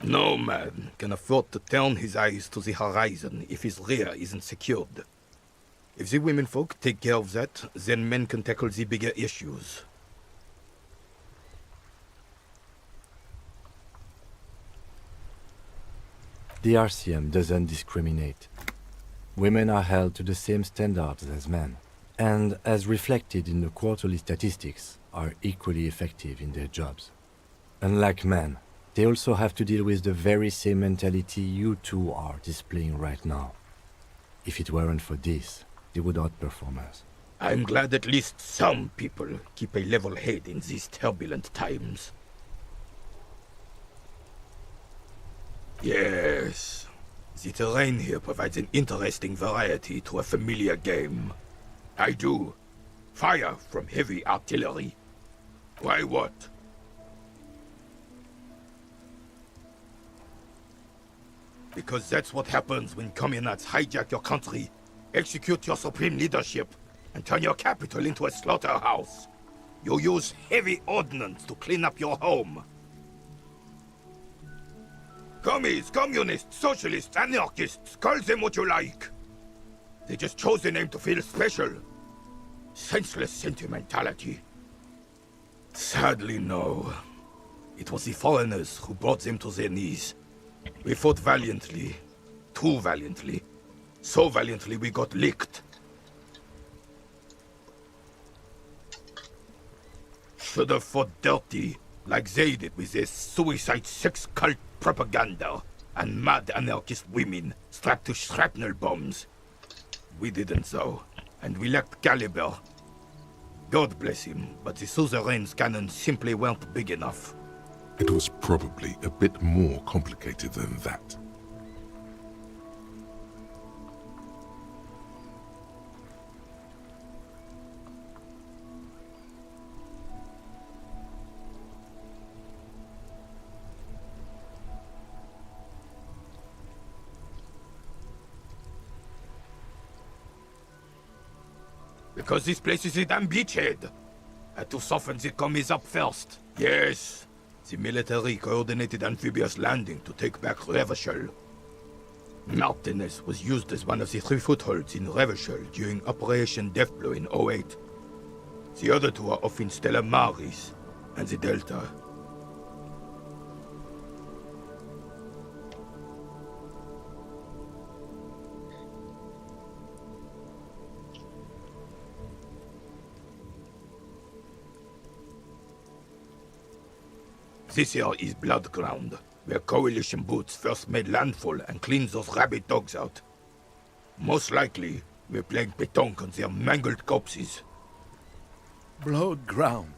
No man can afford to turn his eyes to the horizon if his rear isn't secured. If the womenfolk take care of that, then men can tackle the bigger issues. The RCM doesn't discriminate. Women are held to the same standards as men, and as reflected in the quarterly statistics, are equally effective in their jobs. Unlike men, they also have to deal with the very same mentality you two are displaying right now. If it weren't for this, they would outperform us. I'm glad at least some people keep a level head in these turbulent times. Yes, the terrain here provides an interesting variety to a familiar game. I do. Fire from heavy artillery. Why what? Because that's what happens when communards hijack your country, execute your supreme leadership, and turn your capital into a slaughterhouse. You use heavy ordnance to clean up your home. Commies, communists, socialists, anarchists, call them what you like. They just chose the name to feel special. Senseless sentimentality. Sadly, no. It was the foreigners who brought them to their knees. We fought valiantly. Too valiantly. So valiantly we got licked. Should have fought dirty, like they did with their suicide sex cult propaganda and mad anarchist women strapped to shrapnel bombs. We didn't though, and we lacked caliber. God bless him, but the suzerain's cannons simply weren't big enough. It was probably a bit more complicated than that. Because this place is a damn beachhead. Had to soften the commies up first. Yes, the military coordinated amphibious landing to take back Revachol. Martinez was used as one of the 3 footholds in Revachol during Operation Deathblow in 08. The other 2 are off in Stella Maris and the Delta. This here is Blood Ground, where Coalition boots first made landfall and cleaned those rabid dogs out. Most likely, we're playing pétanque on their mangled corpses. Blood Ground.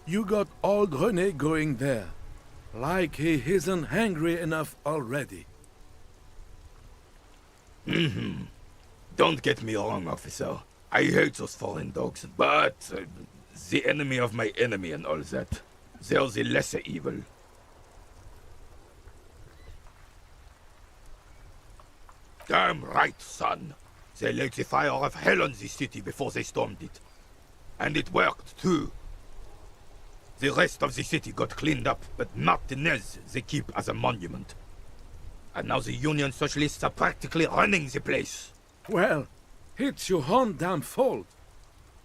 You got old René going there. Like he isn't hungry enough already. Don't get me wrong, officer. I hate those foreign dogs, but The enemy of my enemy and all that. They're the lesser evil. Damn right, son. They lit the fire of hell on the city before they stormed it. And it worked, too. The rest of the city got cleaned up, but Martinez they keep as a monument. And now the Union Socialists are practically running the place. Well, it's your own damn fault.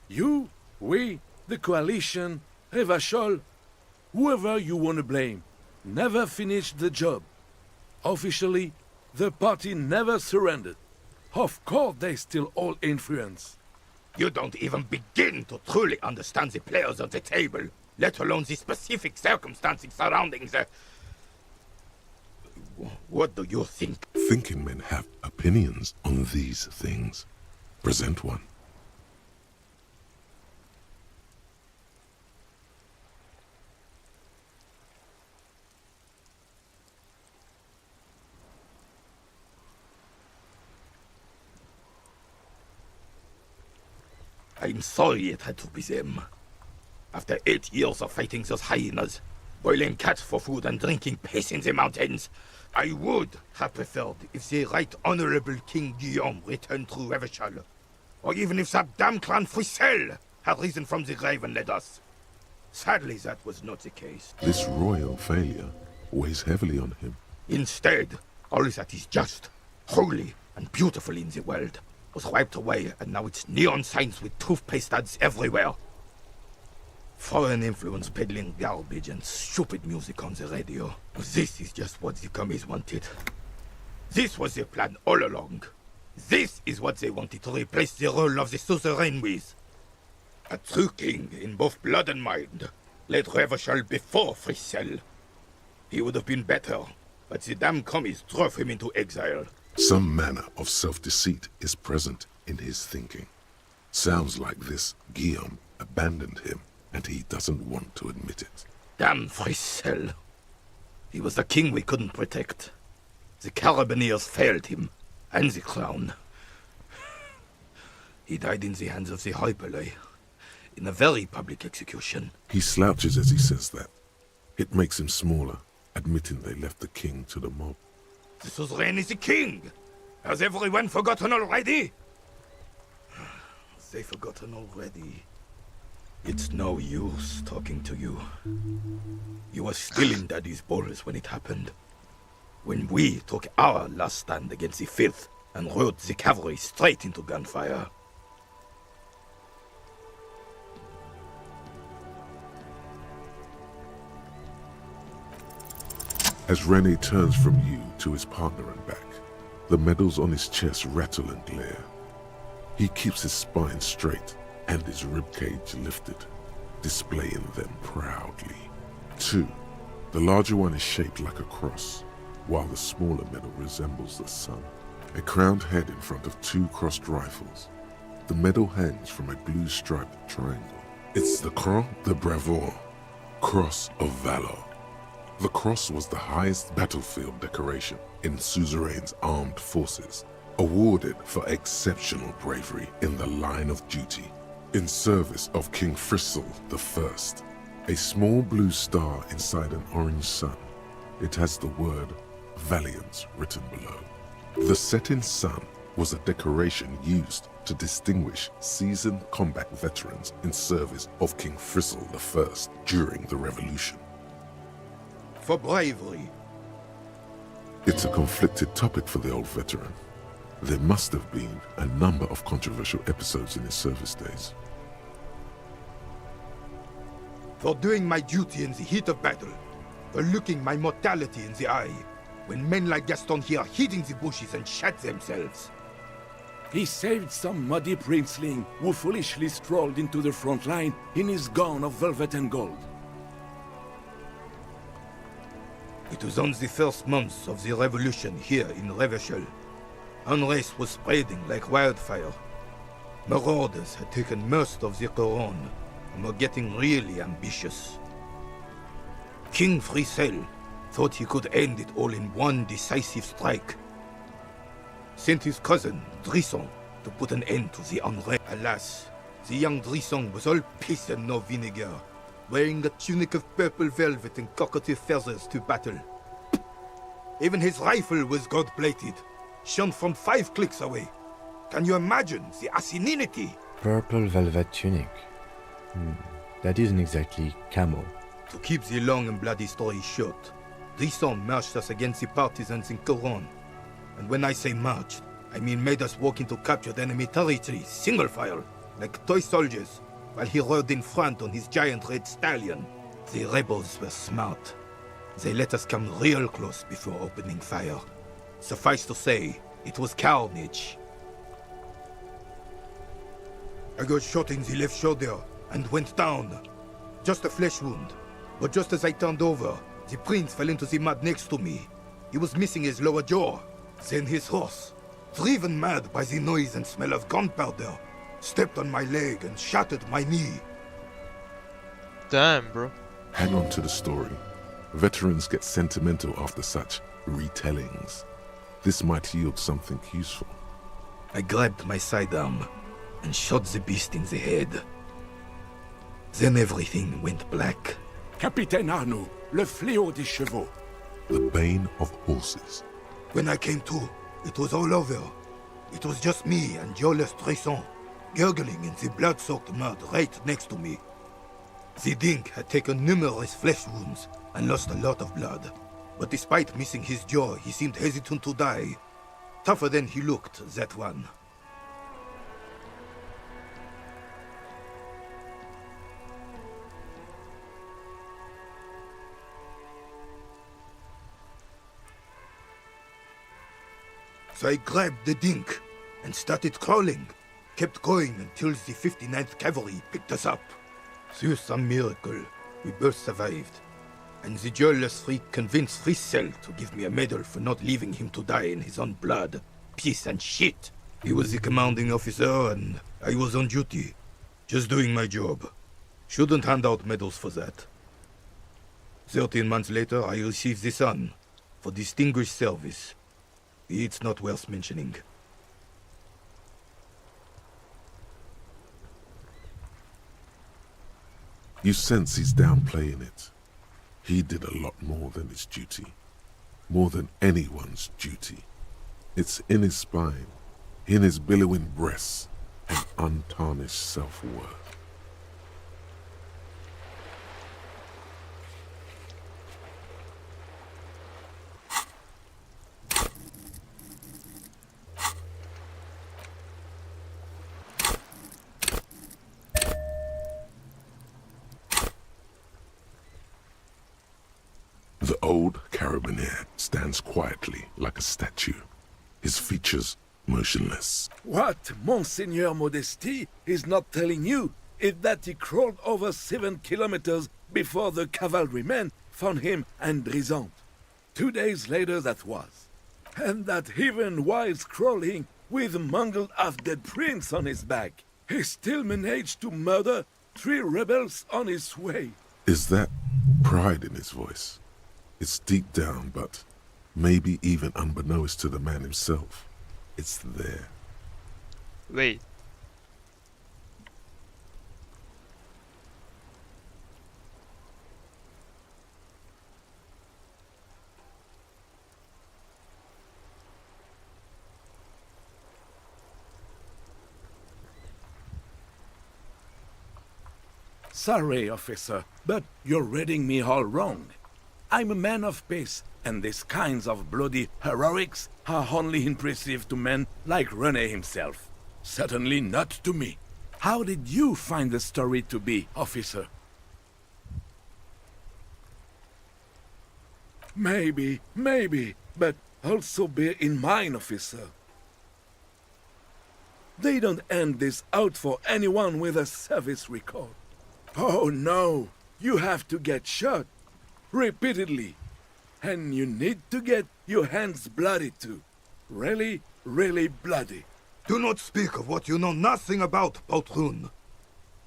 You, we, the coalition, Revachol, whoever you want to blame, never finished the job. Officially, the party never surrendered. Of course they still all influence. You don't even begin to truly understand the players on the table, let alone the specific circumstances surrounding the... What do you think? Thinking men have opinions on these things. Present one. I'm sorry it had to be them. After 8 years of fighting those hyenas, boiling cats for food and drinking piss in the mountains, I would have preferred if the Right Honorable King Guillaume returned through Revachol, or even if that damn clan Frisel had risen from the grave and led us. Sadly, that was not the case. This royal failure weighs heavily on him. Instead, all that is just, holy, and beautiful in the world was wiped away, and now it's neon signs with toothpaste ads everywhere. Foreign influence peddling garbage and stupid music on the radio. This is just what the commies wanted. This was their plan all along. This is what they wanted to replace the role of the suzerain with. A true king in both blood and mind led Revachol before Frisel. He would have been better, but the damn commies drove him into exile. Some manner of self-deceit is present in his thinking. Sounds like this Guillaume abandoned him, and he doesn't want to admit it. Damn Frisel. He was the king we couldn't protect. The Carabineers failed him, and the crown. He died in the hands of the Hyperlay, in a very public execution. He slouches as he says that. It makes him smaller, admitting they left the king to the mob. The suzerain is the king! Has everyone forgotten already? They've forgotten already. It's no use talking to you. You were still in Daddy's balls when it happened. When we took our last stand against the filth and rode the cavalry straight into gunfire. As René turns from you to his partner and back, the medals on his chest rattle and glare. He keeps his spine straight and his ribcage lifted, displaying them proudly. 2. The larger one is shaped like a cross, while the smaller medal resembles the sun. A crowned head in front of 2 crossed rifles. The medal hangs from a blue striped triangle. It's the Croix de Bravoure, Cross of Valor. The cross was the highest battlefield decoration in Suzerain's armed forces, awarded for exceptional bravery in the line of duty, in service of King Frisel I. A small blue star inside an orange sun. It has the word Valiance written below. The setting sun was a decoration used to distinguish seasoned combat veterans in service of King Frisel I during the Revolution. For bravery. It's a conflicted topic for the old veteran. There must have been a number of controversial episodes in his service days. For doing my duty in the heat of battle. For looking my mortality in the eye. When men like Gaston here hid in the bushes and shat themselves. He saved some muddy princeling who foolishly strolled into the front line in his gown of velvet and gold. It was on the first months of the revolution here in Revachol. Unrest was spreading like wildfire. Marauders had taken most of the Couronne and were getting really ambitious. King Frisel thought he could end it all in one decisive strike. Sent his cousin, Drisson, to put an end to the unrest. Alas, The young Drisson was all piss and no vinegar, wearing a tunic of purple velvet and cockatiel feathers to battle. Even his rifle was gold-plated, shone from 5 clicks away. Can you imagine the asininity? Purple velvet tunic. That isn't exactly camo. To keep the long and bloody story short, Drisson marched us against the partisans in Coron. And when I say marched, I mean made us walk into captured enemy territory, single file, like toy soldiers, while he rode in front on his giant red stallion. The rebels were smart. They let us come real close before opening fire. Suffice to say, it was carnage. I got shot in the left shoulder and went down. Just a flesh wound. But just as I turned over, the prince fell into the mud next to me. He was missing his lower jaw. Then his horse, driven mad by the noise and smell of gunpowder, stepped on my leg and shattered my knee. Damn, bro. Hang on to the story. Veterans get sentimental after such retellings. This might yield something useful. I grabbed my sidearm and shot the beast in the head. Then everything went black. Capitaine Arnoux, le fléau des chevaux. The bane of horses. When I came to, it was all over. It was just me and Jolas Tresson, gurgling in the blood-soaked mud right next to me. The Dink had taken numerous flesh wounds and lost a lot of blood. But despite missing his jaw, he seemed hesitant to die. Tougher than he looked, that one. So I grabbed the Dink and started crawling. Kept going until the 59th Cavalry picked us up. Through some miracle, we both survived. And the joyless freak convinced Frissel to give me a medal for not leaving him to die in his own blood. Piece and shit. He was the commanding officer and I was on duty. Just doing my job. Shouldn't hand out medals for that. 13 months later, I received the Sun for distinguished service. It's not worth mentioning. You sense he's downplaying it. He did a lot more than his duty. More than anyone's duty. It's in his spine, in his billowing breasts, and untarnished self-worth. The old carabinier stands quietly like a statue, his features motionless. What Monseigneur Modesty is not telling you is that he crawled over 7 kilometers before the cavalrymen found him and Drisant. 2 days later that was. And that even while crawling with a mangled half-dead prince on his back, he still managed to murder 3 rebels on his way. Is that pride in his voice? It's deep down, but maybe even unbeknownst to the man himself, it's there. Wait. Sorry, officer, but you're reading me all wrong. I'm a man of peace, and these kinds of bloody heroics are only impressive to men like René himself. Certainly not to me. How did you find the story to be, officer? Maybe, but also bear in mind, officer. They don't hand this out for anyone with a service record. Oh no, you have to get shot. Repeatedly. And you need to get your hands bloody too. Really, really bloody. Do not speak of what you know nothing about, Poltroon.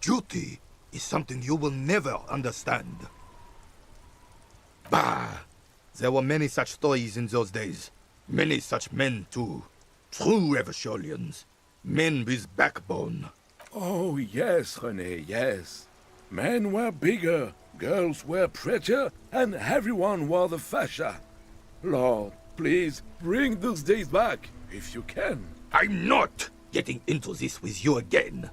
Duty is something you will never understand. Bah! There were many such stories in those days. Many such men too. True Revacholians. Men with backbone. Oh, yes, René, yes. Men were bigger, girls were prettier, and everyone wore the fascia. Lord, please bring those days back, if you can. I'm not getting into this with you again.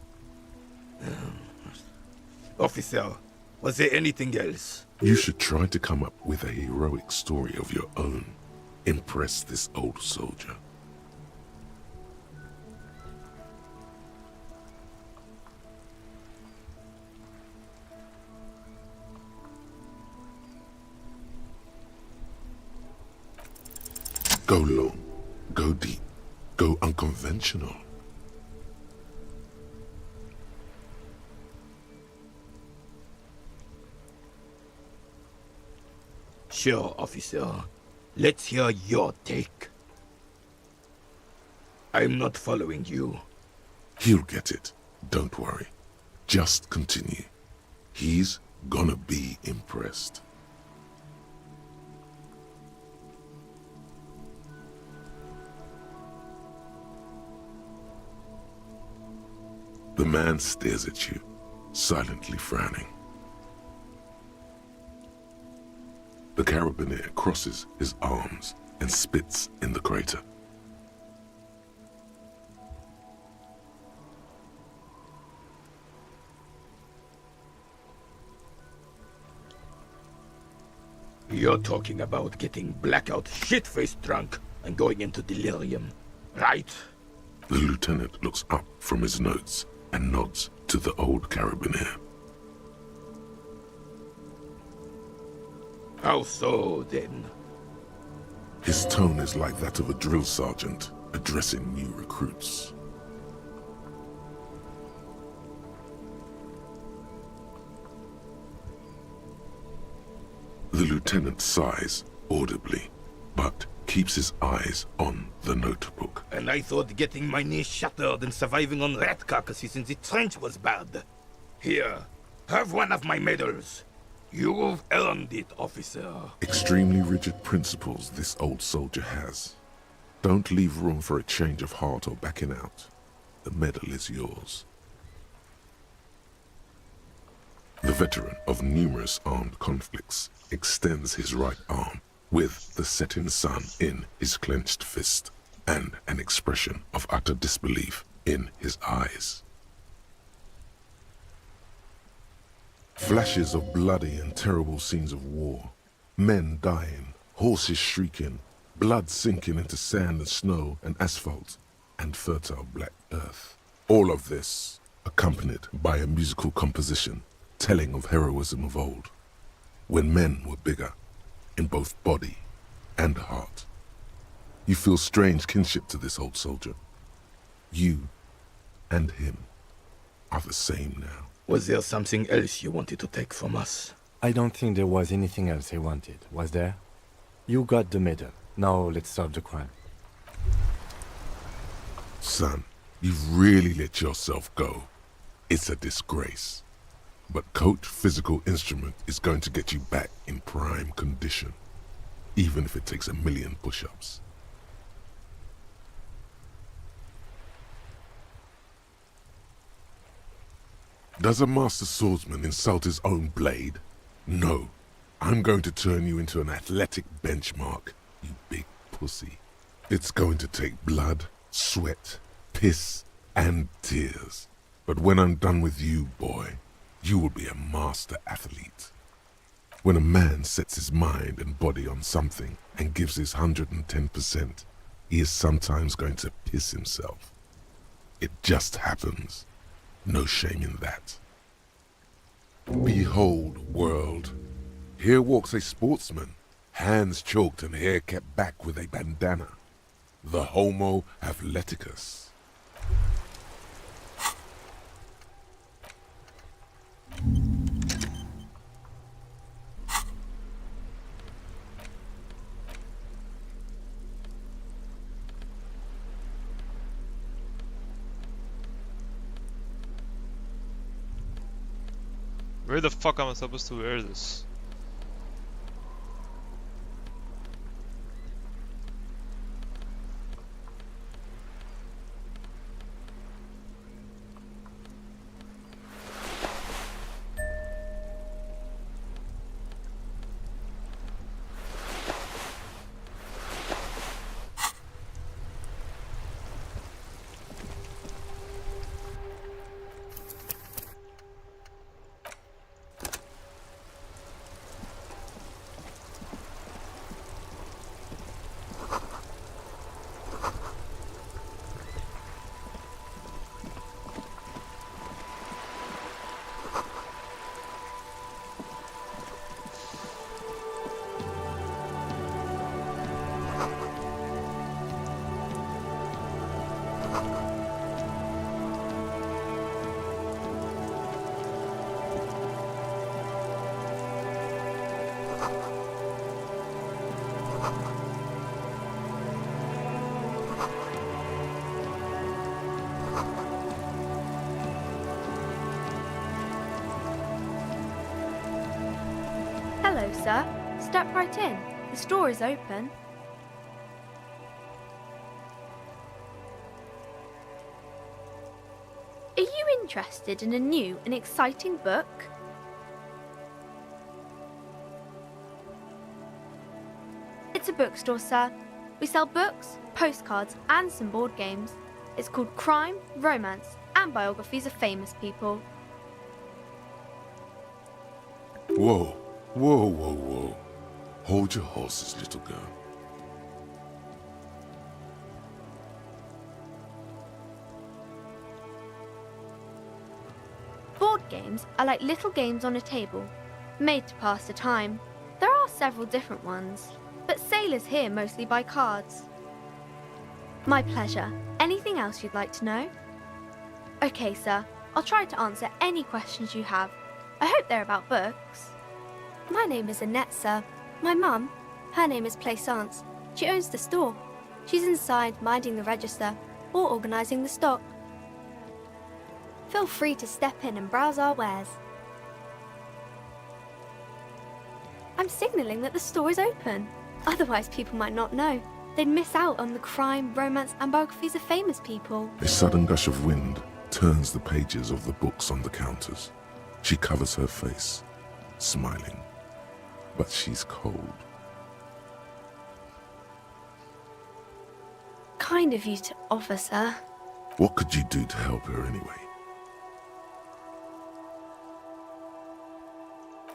Officer, was there anything else? You should try to come up with a heroic story of your own. Impress this old soldier. Go long, go deep, go unconventional. Sure, officer. Let's hear your take. I'm not following you. He'll get it. Don't worry. Just continue. He's gonna be impressed. The man stares at you, silently frowning. The carabiner crosses his arms and spits in the crater. You're talking about getting blackout shit-faced drunk and going into delirium, right? The lieutenant looks up from his notes and nods to the old carabiner. How so, then? His tone is like that of a drill sergeant addressing new recruits. The lieutenant sighs audibly, but keeps his eyes on the notebook. And I thought getting my knee shattered and surviving on rat carcasses in the trench was bad. Here, have one of my medals. You've earned it, officer. Extremely rigid principles this old soldier has. Don't leave room for a change of heart or backing out. The medal is yours. The veteran of numerous armed conflicts extends his right arm with the setting sun in his clenched fist and an expression of utter disbelief in his eyes. Flashes of bloody and terrible scenes of war. Men dying, horses shrieking, blood sinking into sand and snow and asphalt and fertile black earth. All of this accompanied by a musical composition telling of heroism of old, when men were bigger in both body and heart. You feel strange kinship to this old soldier. You and him are the same now. Was there something else you wanted to take from us? I don't think there was anything else I wanted, was there? You got the medal. Now let's solve the crime. Son, you've really let yourself go. It's a disgrace. But Coach Physical Instrument is going to get you back in prime condition, even if it takes 1,000,000 push-ups. Does a master swordsman insult his own blade? No. I'm going to turn you into an athletic benchmark, you big pussy. It's going to take blood, sweat, piss, and tears. But when I'm done with you, boy, you will be a master athlete. When a man sets his mind and body on something and gives his 110%, he is sometimes going to piss himself. It just happens. No shame in that. Behold, world. Here walks a sportsman, hands choked and hair kept back with a bandana. The Homo athleticus. Where the fuck am I supposed to wear this? Hello, sir. Step right in. The store is open. Are you interested in a new and exciting book? It's a bookstore, sir. We sell books, postcards, and some board games. It's called Crime, Romance, and Biographies of Famous People. Whoa, whoa, whoa, whoa. Hold your horses, little girl. Board games are like little games on a table, made to pass the time. There are several different ones, but sailors here mostly buy cards. My pleasure. Anything else you'd like to know? Okay, sir. I'll try to answer any questions you have. I hope they're about books. My name is Annette, sir. My mum, her name is Plaisance. She owns the store. She's inside minding the register or organising the stock. Feel free to step in and browse our wares. I'm signalling that the store is open. Otherwise, people might not know. They'd miss out on the crime, romance, and biographies of famous people. A sudden gush of wind turns the pages of the books on the counters. She covers her face, smiling. But she's cold. Kind of you to offer, sir. What could you do to help her anyway?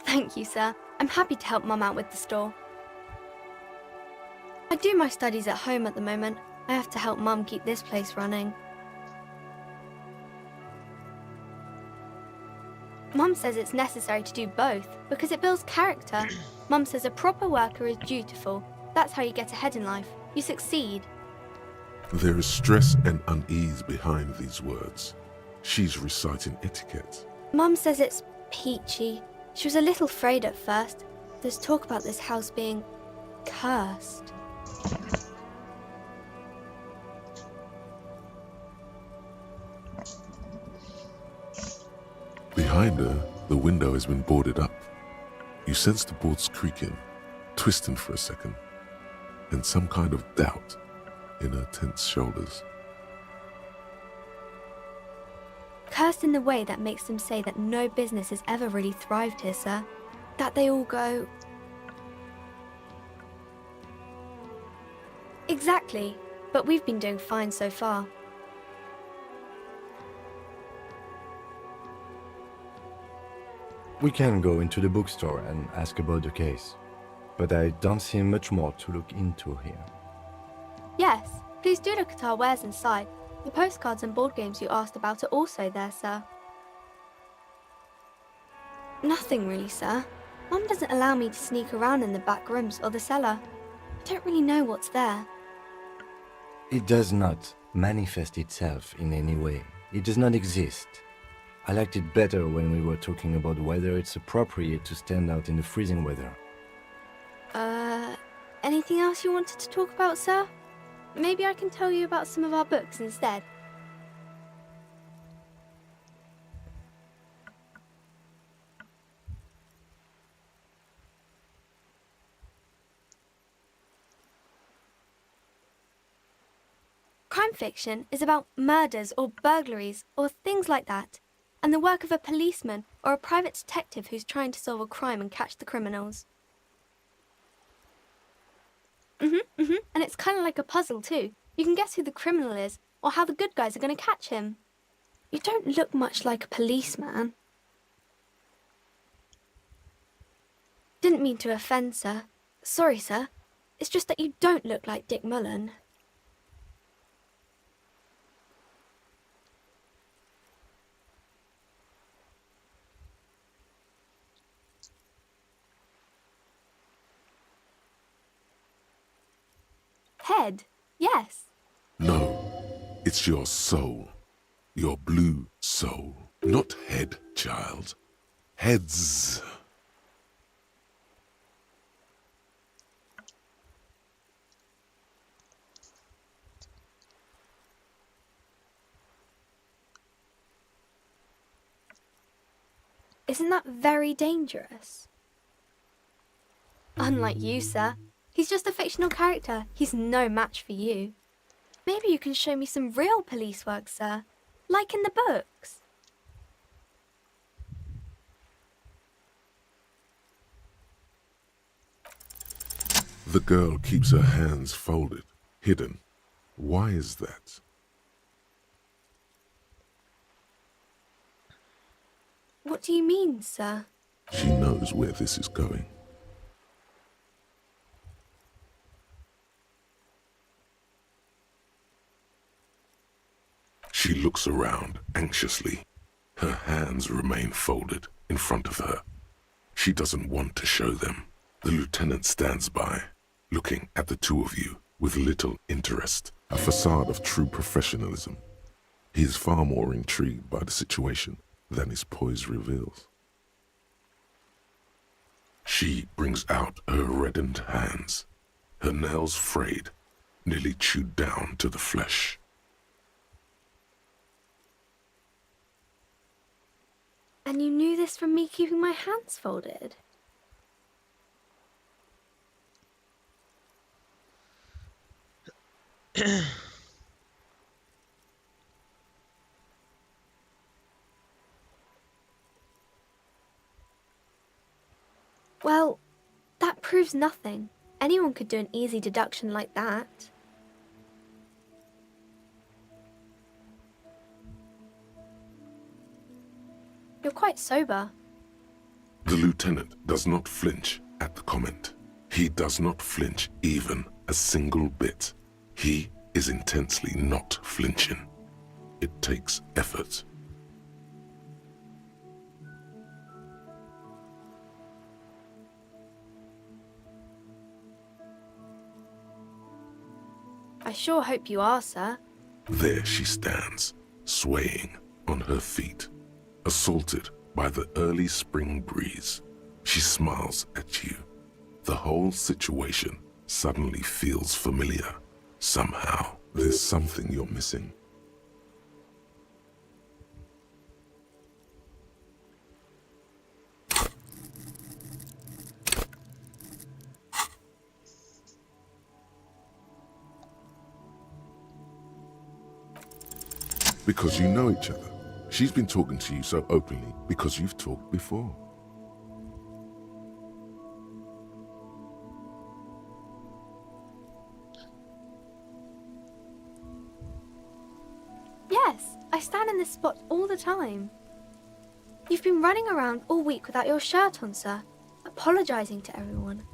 Thank you, sir. I'm happy to help Mum out with the store. I do my studies at home at the moment. I have to help Mum keep this place running. Mum says it's necessary to do both because it builds character. Mum says a proper worker is dutiful. That's how you get ahead in life. You succeed. There is stress and unease behind these words. She's reciting etiquette. Mum says it's peachy. She was a little afraid at first. There's talk about this house being cursed. Behind her, the window has been boarded up. You sense the boards creaking, twisting for a second, and some kind of doubt in her tense shoulders. Cursed in the way that makes them say that no business has ever really thrived here, sir. That they all go... Exactly, but we've been doing fine so far. We can go into the bookstore and ask about the case, but I don't see much more to look into here. Yes, please do look at our wares inside. The postcards and board games you asked about are also there, sir. Nothing really, sir. Mum doesn't allow me to sneak around in the back rooms or the cellar. I don't really know what's there. It does not manifest itself in any way. It does not exist. I liked it better when we were talking about whether it's appropriate to stand out in the freezing weather. Anything else you wanted to talk about, sir? Maybe I can tell you about some of our books instead. Crime fiction is about murders or burglaries or things like that, and the work of a policeman or a private detective who's trying to solve a crime and catch the criminals. And it's kind of like a puzzle too. You can guess who the criminal is or how the good guys are going to catch him. You don't look much like a policeman. Didn't mean to offend, sir. Sorry, sir. It's just that you don't look like Dick Mullen. head, yes. No, it's your soul. Your blue soul. Not head, child. Heads. Isn't that very dangerous? Unlike you, sir. He's just a fictional character. He's no match for you. Maybe you can show me some real police work, sir. Like in the books. The girl keeps her hands folded, hidden. Why is that? What do you mean, sir? She knows where this is going. She looks around anxiously. Her hands remain folded in front of her. She doesn't want to show them. The lieutenant stands by, looking at the two of you with little interest, a facade of true professionalism. He is far more intrigued by the situation than his poise reveals. She brings out her reddened hands, her nails frayed, nearly chewed down to the flesh. And you knew this from me keeping my hands folded? Well, that proves nothing. Anyone could do an easy deduction like that. You're quite sober. The lieutenant does not flinch at the comment. He does not flinch even a single bit. He is intensely not flinching. It takes effort. I sure hope you are, sir. There she stands, swaying on her feet, assaulted by the early spring breeze. She smiles at you. The whole situation suddenly feels familiar. Somehow, there's something you're missing. Because you know each other. She's been talking to you so openly because you've talked before. Yes, I stand in this spot all the time. You've been running around all week without your shirt on, sir, apologising to everyone.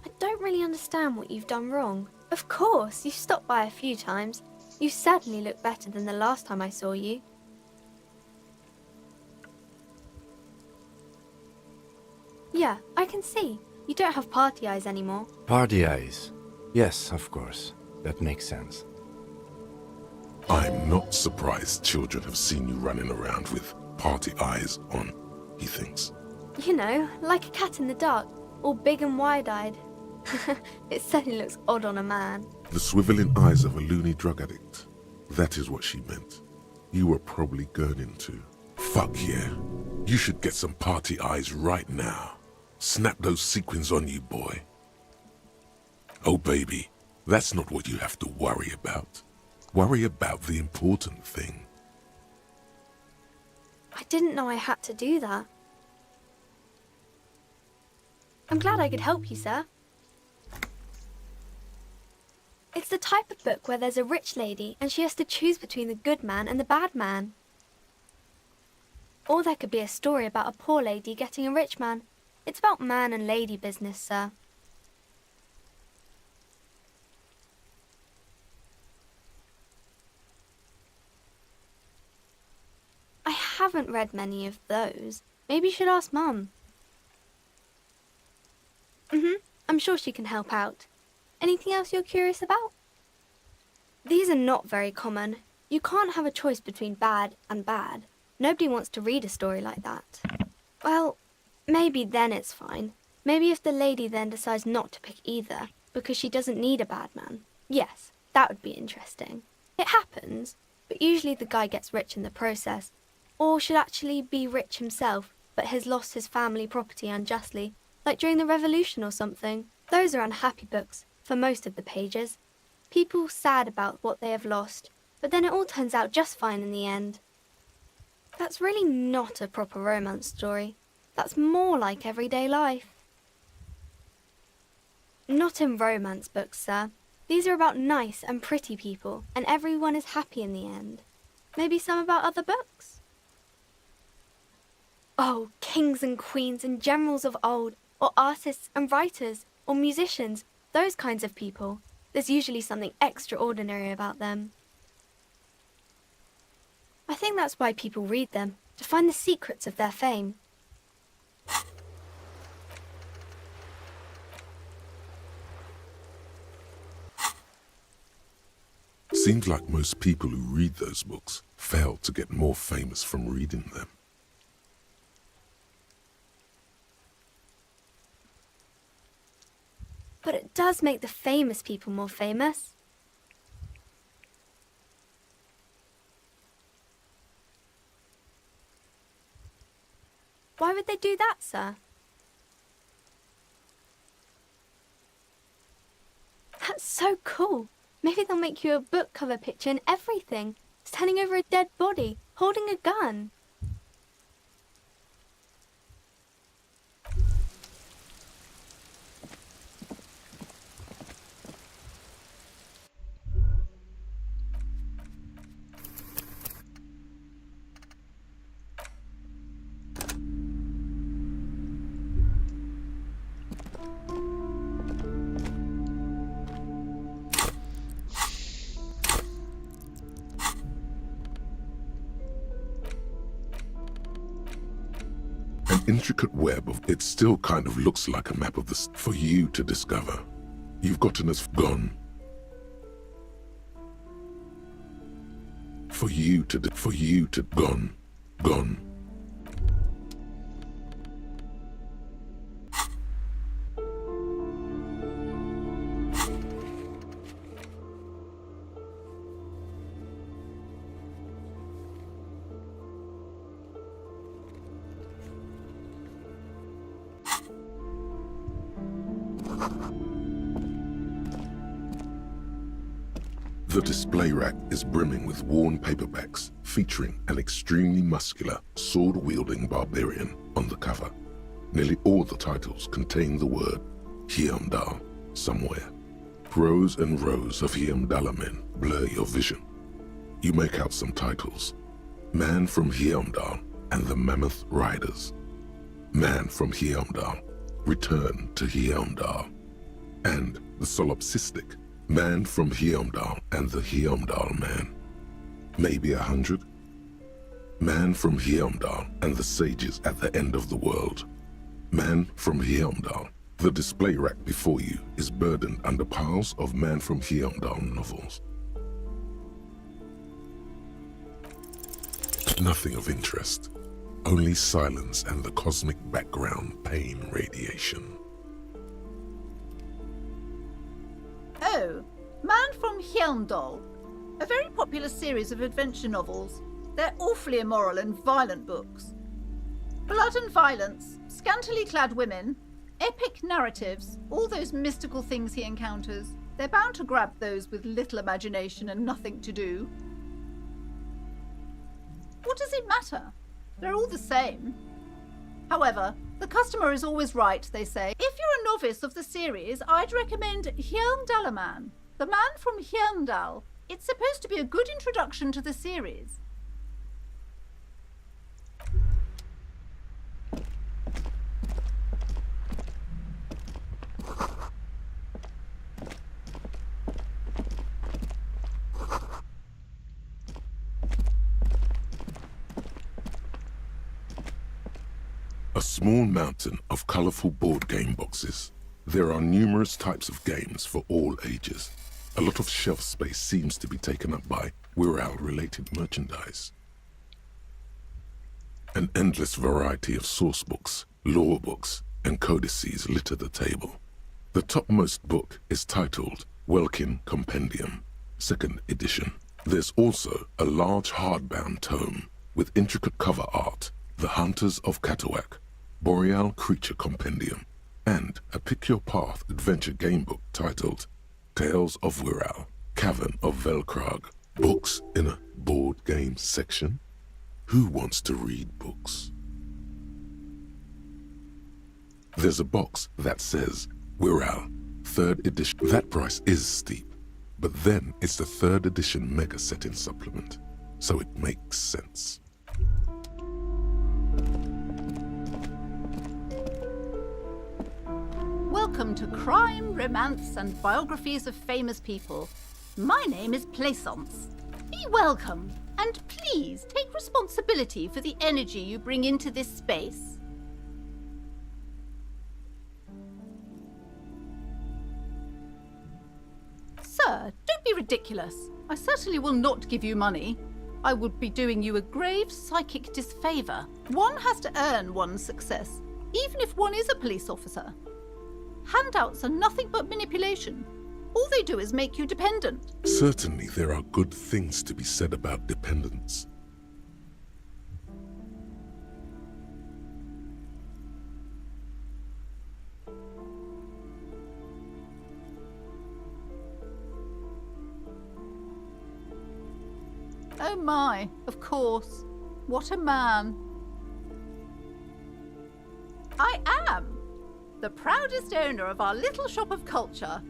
I don't really understand what you've done wrong. Of course, you've stopped by a few times. You certainly look better than the last time I saw you. Yeah, I can see. You don't have party eyes anymore. Party eyes? Yes, of course. That makes sense. I'm not surprised children have seen you running around with party eyes on, he thinks. You know, like a cat in the dark, all big and wide-eyed. It certainly looks odd on a man. The swiveling eyes of a loony drug addict. That is what she meant. You were probably gurning too. Fuck yeah. You should get some party eyes right now. Snap those sequins on you, boy. Oh, baby, that's not what you have to worry about. Worry about the important thing. I didn't know I had to do that. I'm glad I could help you, sir. It's the type of book where there's a rich lady and she has to choose between the good man and the bad man. Or there could be a story about a poor lady getting a rich man. It's about man and lady business, sir. I haven't read many of those. Maybe you should ask Mum. I'm sure she can help out. Anything else you're curious about? These are not very common. You can't have a choice between bad and bad. Nobody wants to read a story like that. Well, maybe then it's fine. Maybe if the lady then decides not to pick either, because she doesn't need a bad man. Yes, that would be interesting. It happens, but usually the guy gets rich in the process. Or should actually be rich himself, but has lost his family property unjustly, like during the revolution or something. Those are unhappy books, for most of the pages. People sad about what they have lost, but then it all turns out just fine in the end. That's really not a proper romance story. That's more like everyday life. Not in romance books, sir. These are about nice and pretty people, and everyone is happy in the end. Maybe some about other books? Oh, kings and queens and generals of old, or artists and writers, or musicians, those kinds of people. There's usually something extraordinary about them. I think that's why people read them, to find the secrets of their fame. Seems like most people who read those books fail to get more famous from reading them. But it does make the famous people more famous. Why would they do that, sir? That's so cool. Maybe they'll make you a book cover picture and everything. Standing over a dead body, holding a gun. An intricate web of it still kind of looks like a map of this for you to discover. You've gotten us gone. For you to gone. The display rack is brimming with worn paperbacks featuring an extremely muscular, sword-wielding barbarian on the cover. Nearly all the titles contain the word Heimdall somewhere. Rows and rows of Heimdall men blur your vision. You make out some titles. Man from Heimdall and the Mammoth Riders. Man from Heimdall, Return to Heimdall. And the solipsistic Man from Heimdall and the Heimdall Man. Maybe 100. Man from Heimdall and the sages at the end of the world. Man from Heimdall. The display rack before you is burdened under piles of Man from Heimdall novels. Nothing of interest. Only silence and the cosmic background pain radiation. Oh, Man from Heimdall. A very popular series of adventure novels. They're awfully immoral and violent books. Blood and violence, scantily clad women, epic narratives, all those mystical things he encounters. They're bound to grab those with little imagination and nothing to do. What does it matter? They're all the same. However, the customer is always right, they say. If you're a novice of the series, I'd recommend Heimdallaman, the Man from Heimdall. It's supposed to be a good introduction to the series. A small mountain of colorful board game boxes. There are numerous types of games for all ages. A lot of shelf space seems to be taken up by Wirral-related merchandise. An endless variety of source books, lore books, and codices litter the table. The topmost book is titled Welkin Compendium, 2nd edition. There's also a large hardbound tome with intricate cover art, The Hunters of Catawak, Boreal Creature Compendium, and a Pick Your Path adventure game book titled Tales of Wirral, Cavern of Velkrag. Books in a board game section? Who wants to read books? There's a box that says Wirral, 3rd edition. That price is steep, but then it's the 3rd edition mega setting supplement, so it makes sense. Welcome to Crime, Romance, and Biographies of Famous People. My name is Plaisance. Be welcome, and please take responsibility for the energy you bring into this space. Sir, don't be ridiculous. I certainly will not give you money. I would be doing you a grave psychic disfavour. One has to earn one's success, even if one is a police officer. Handouts are nothing but manipulation. All they do is make you dependent. Certainly there are good things to be said about dependence. Oh my, of course. What a man. I am the proudest owner of our little shop of culture.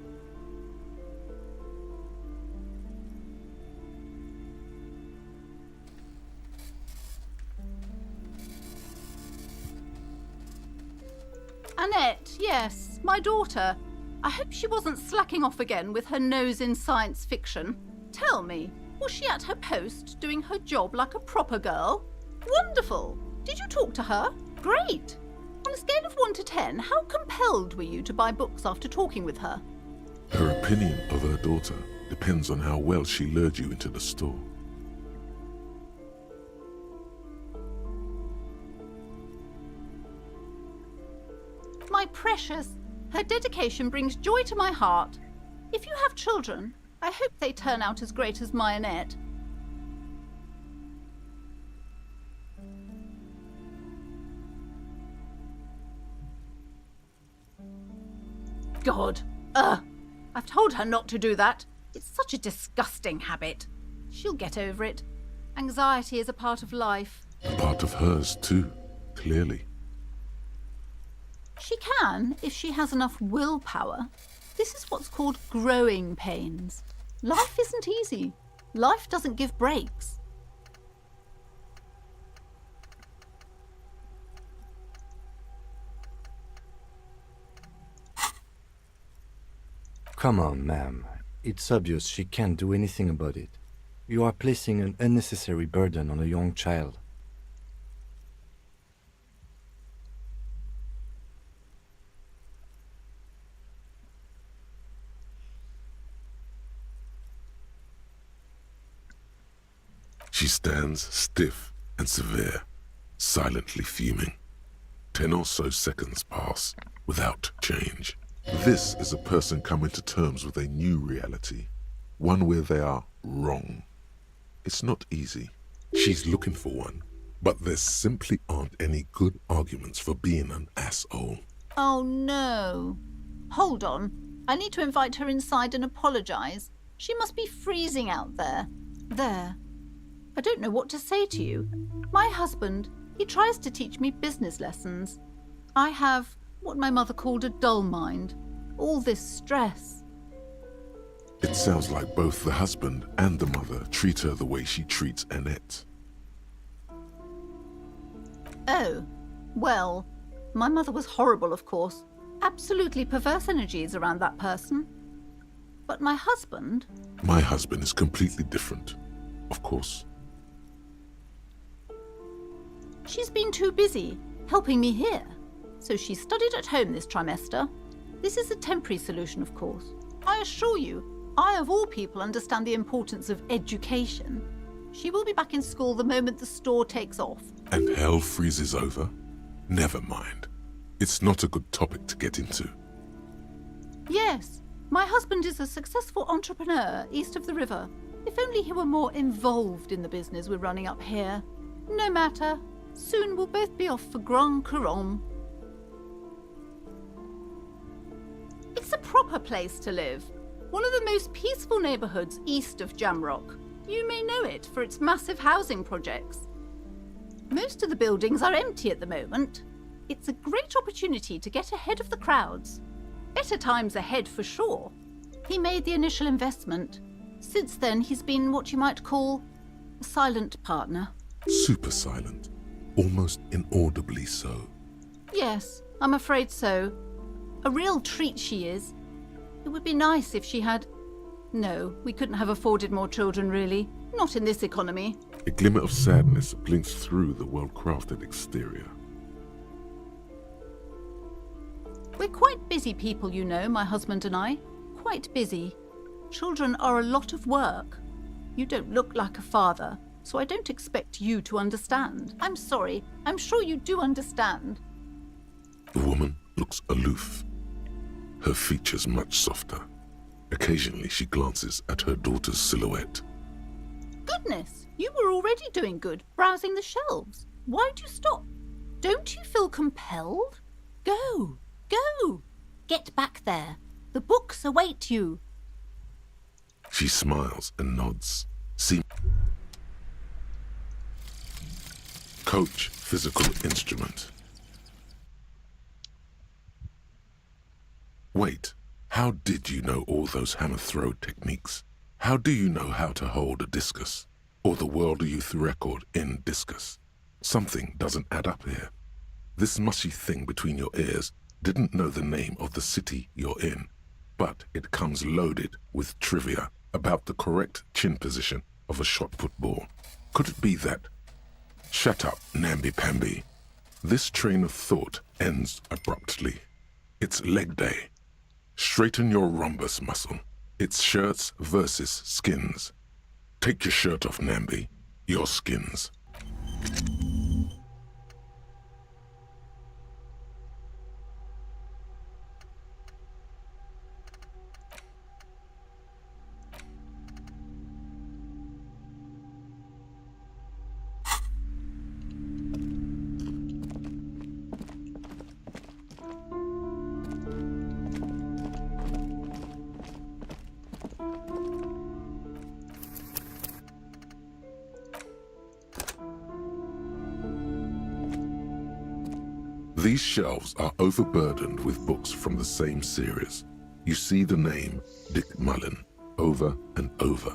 Annette, yes, my daughter. I hope she wasn't slacking off again with her nose in science fiction. Tell me, was she at her post doing her job like a proper girl? Wonderful! Did you talk to her? Great! On a scale of 1 to 10, how compelled were you to buy books after talking with her? Her opinion of her daughter depends on how well she lured you into the store. My precious, her dedication brings joy to my heart. If you have children, I hope they turn out as great as my Annette. God, I've told her not to do that. It's such a disgusting habit. She'll get over it. Anxiety is a part of life. A part of hers too, clearly. She can, if she has enough willpower. This is what's called growing pains. Life isn't easy. Life doesn't give breaks. Come on, ma'am. It's obvious she can't do anything about it. You are placing an unnecessary burden on a young child. She stands stiff and severe, silently fuming. 10 or so seconds pass without change. This is a person coming to terms with a new reality, one where they are wrong. It's not easy. She's looking for one, but there simply aren't any good arguments for being an asshole. Oh no. Hold on. I need to invite her inside and apologize. She must be freezing out there. There. I don't know what to say to you. My husband, he tries to teach me business lessons. I have what my mother called a dull mind. All this stress. It sounds like both the husband and the mother treat her the way she treats Annette. Oh, well, my mother was horrible, of course. Absolutely perverse energies around that person. But my husband... My husband is completely different, of course. She's been too busy helping me here. So she studied at home this trimester. This is a temporary solution, of course. I assure you, I, of all people, understand the importance of education. She will be back in school the moment the store takes off. And hell freezes over? Never mind. It's not a good topic to get into. Yes, my husband is a successful entrepreneur east of the river. If only he were more involved in the business we're running up here. No matter. Soon we'll both be off for Grand Couronne. It's a proper place to live. One of the most peaceful neighbourhoods east of Jamrock. You may know it for its massive housing projects. Most of the buildings are empty at the moment. It's a great opportunity to get ahead of the crowds. Better times ahead for sure. He made the initial investment. Since then, he's been what you might call a silent partner. Super silent. Almost inaudibly so. Yes, I'm afraid so. A real treat she is. It would be nice if she had... No, we couldn't have afforded more children, really. Not in this economy. A glimmer of sadness blinks through the well-crafted exterior. We're quite busy people, you know, my husband and I. Quite busy. Children are a lot of work. You don't look like a father, so I don't expect you to understand. I'm sorry. I'm sure you do understand. The woman looks aloof. Her features much softer. Occasionally she glances at her daughter's silhouette. Goodness, you were already doing good, browsing the shelves. Why'd you stop? Don't you feel compelled? Go, go. Get back there. The books await you. She smiles and nods. Coach, physical instrument. Wait, how did you know all those hammer throw techniques? How do you know how to hold a discus? Or the world youth record in discus? Something doesn't add up here. This mushy thing between your ears didn't know the name of the city you're in, but it comes loaded with trivia about the correct chin position of a shot-put ball. Could it be that? Shut up, namby-pamby. This train of thought ends abruptly. It's leg day. Straighten your rhombus muscle. It's shirts versus skins. Take your shirt off, Namby. Your skins. These shelves are overburdened with books from the same series. You see the name Dick Mullen over and over.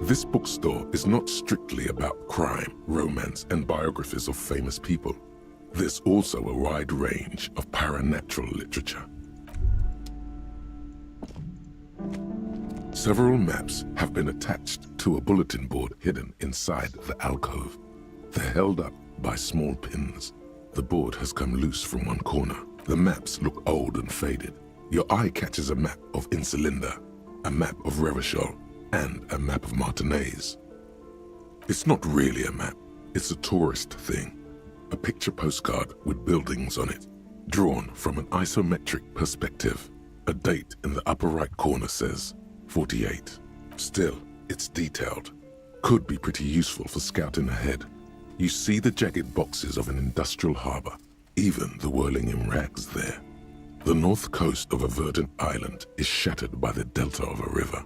This bookstore is not strictly about crime, romance, and biographies of famous people. There's also a wide range of paranatural literature. Several maps have been attached to a bulletin board hidden inside the alcove. They're held up by small pins. The board has come loose from one corner. The maps look old and faded. Your eye catches a map of Insulinda, a map of Revachol, and a map of Martinez. It's not really a map. It's a tourist thing. A picture postcard with buildings on it, drawn from an isometric perspective. A date in the upper right corner says 48. Still, it's detailed. Could be pretty useful for scouting ahead. You see the jagged boxes of an industrial harbor, even the whirling in rags there. The north coast of a verdant island is shattered by the delta of a river.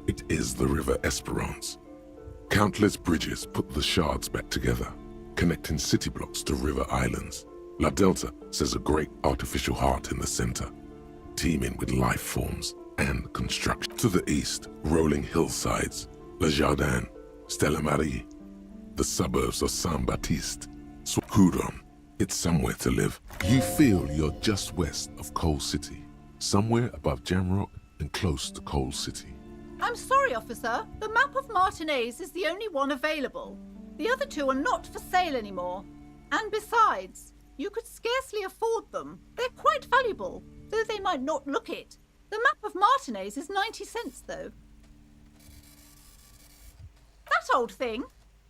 It is the River Esperance. Countless bridges put the shards back together, connecting city blocks to river islands. La Delta says a great artificial heart in the center, teeming with life forms and construction. To the east, rolling hillsides, Le Jardin, Stella Marie, the suburbs of Saint-Baptiste, Coudon. It's somewhere to live. You feel you're just west of Coal City, somewhere above Jamrock and close to Coal City. I'm sorry, officer. The map of Martinez is the only one available. The other two are not for sale anymore. And besides, you could scarcely afford them. They're quite valuable, though they might not look it. The map of Martinez is 90 cents, though. That old thing?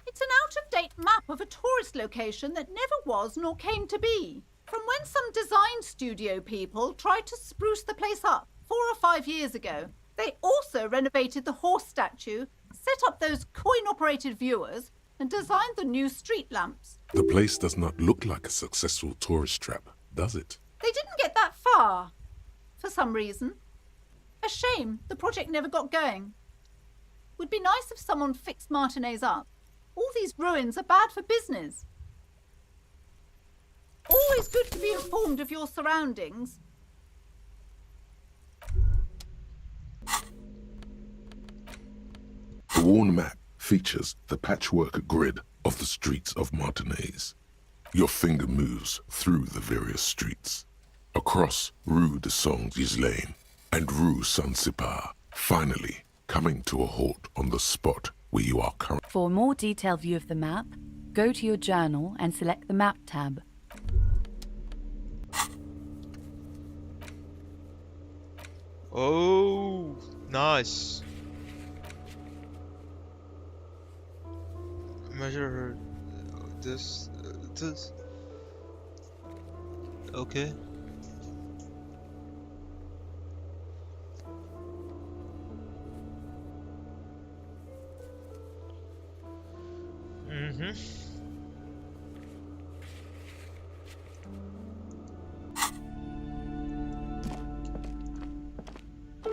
It's an out-of-date map of a tourist location that never was nor came to be. From when some design studio people tried to spruce the place up 4 or 5 years ago. They also renovated the horse statue, set up those coin-operated viewers, and designed the new street lamps. The place does not look like a successful tourist trap, does it? They didn't get that far, for some reason. A shame the project never got going. Would be nice if someone fixed Martinez up. All these ruins are bad for business. Always good to be informed of your surroundings. The worn map features the patchwork grid of the streets of Martinez. Your finger moves through the various streets, across Rue de Saint-Ghislain and Rue Saint-Cypar, finally coming to a halt on the spot where you are currently. For a more detailed view of the map, go to your journal and select the Map tab. Oh, nice. Measure this. Okay.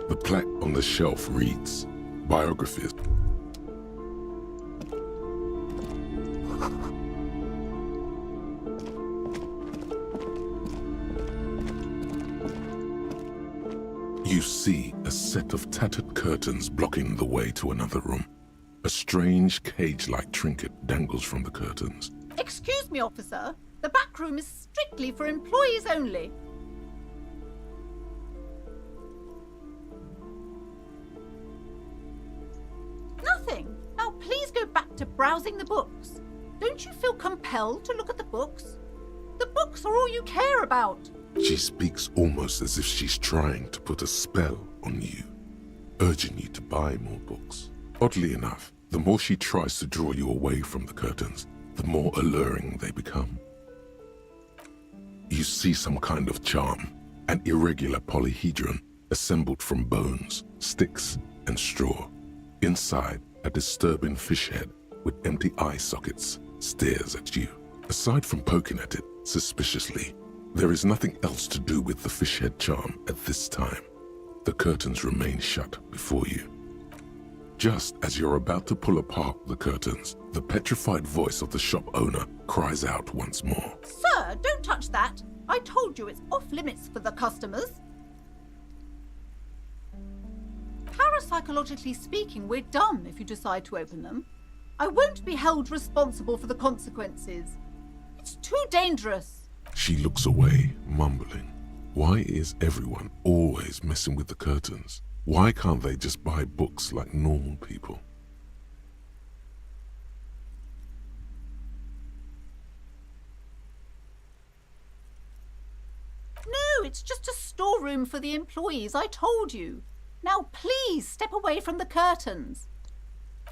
The plaque on the shelf reads, Biographies. You see a set of tattered curtains blocking the way to another room. A strange cage-like trinket dangles from the curtains. Excuse me, officer. The back room is strictly for employees only. Nothing. Now please go back to browsing the books. Don't you feel compelled to look at the books? The books are all you care about. She speaks almost as if she's trying to put a spell on you, urging you to buy more books. Oddly enough, the more she tries to draw you away from the curtains, the more alluring they become. You see some kind of charm, an irregular polyhedron assembled from bones, sticks, and straw. Inside, a disturbing fish head with empty eye sockets stares at you. Aside from poking at it suspiciously, there is nothing else to do with the fish head charm at this time. The curtains remain shut before you. Just as you're about to pull apart the curtains, the petrified voice of the shop owner cries out once more. Sir, don't touch that. I told you it's off limits for the customers. Parapsychologically speaking, we're dumb if you decide to open them. I won't be held responsible for the consequences. It's too dangerous. She looks away, mumbling. Why is everyone always messing with the curtains? Why can't they just buy books like normal people? No, it's just a storeroom for the employees, I told you. Now please step away from the curtains.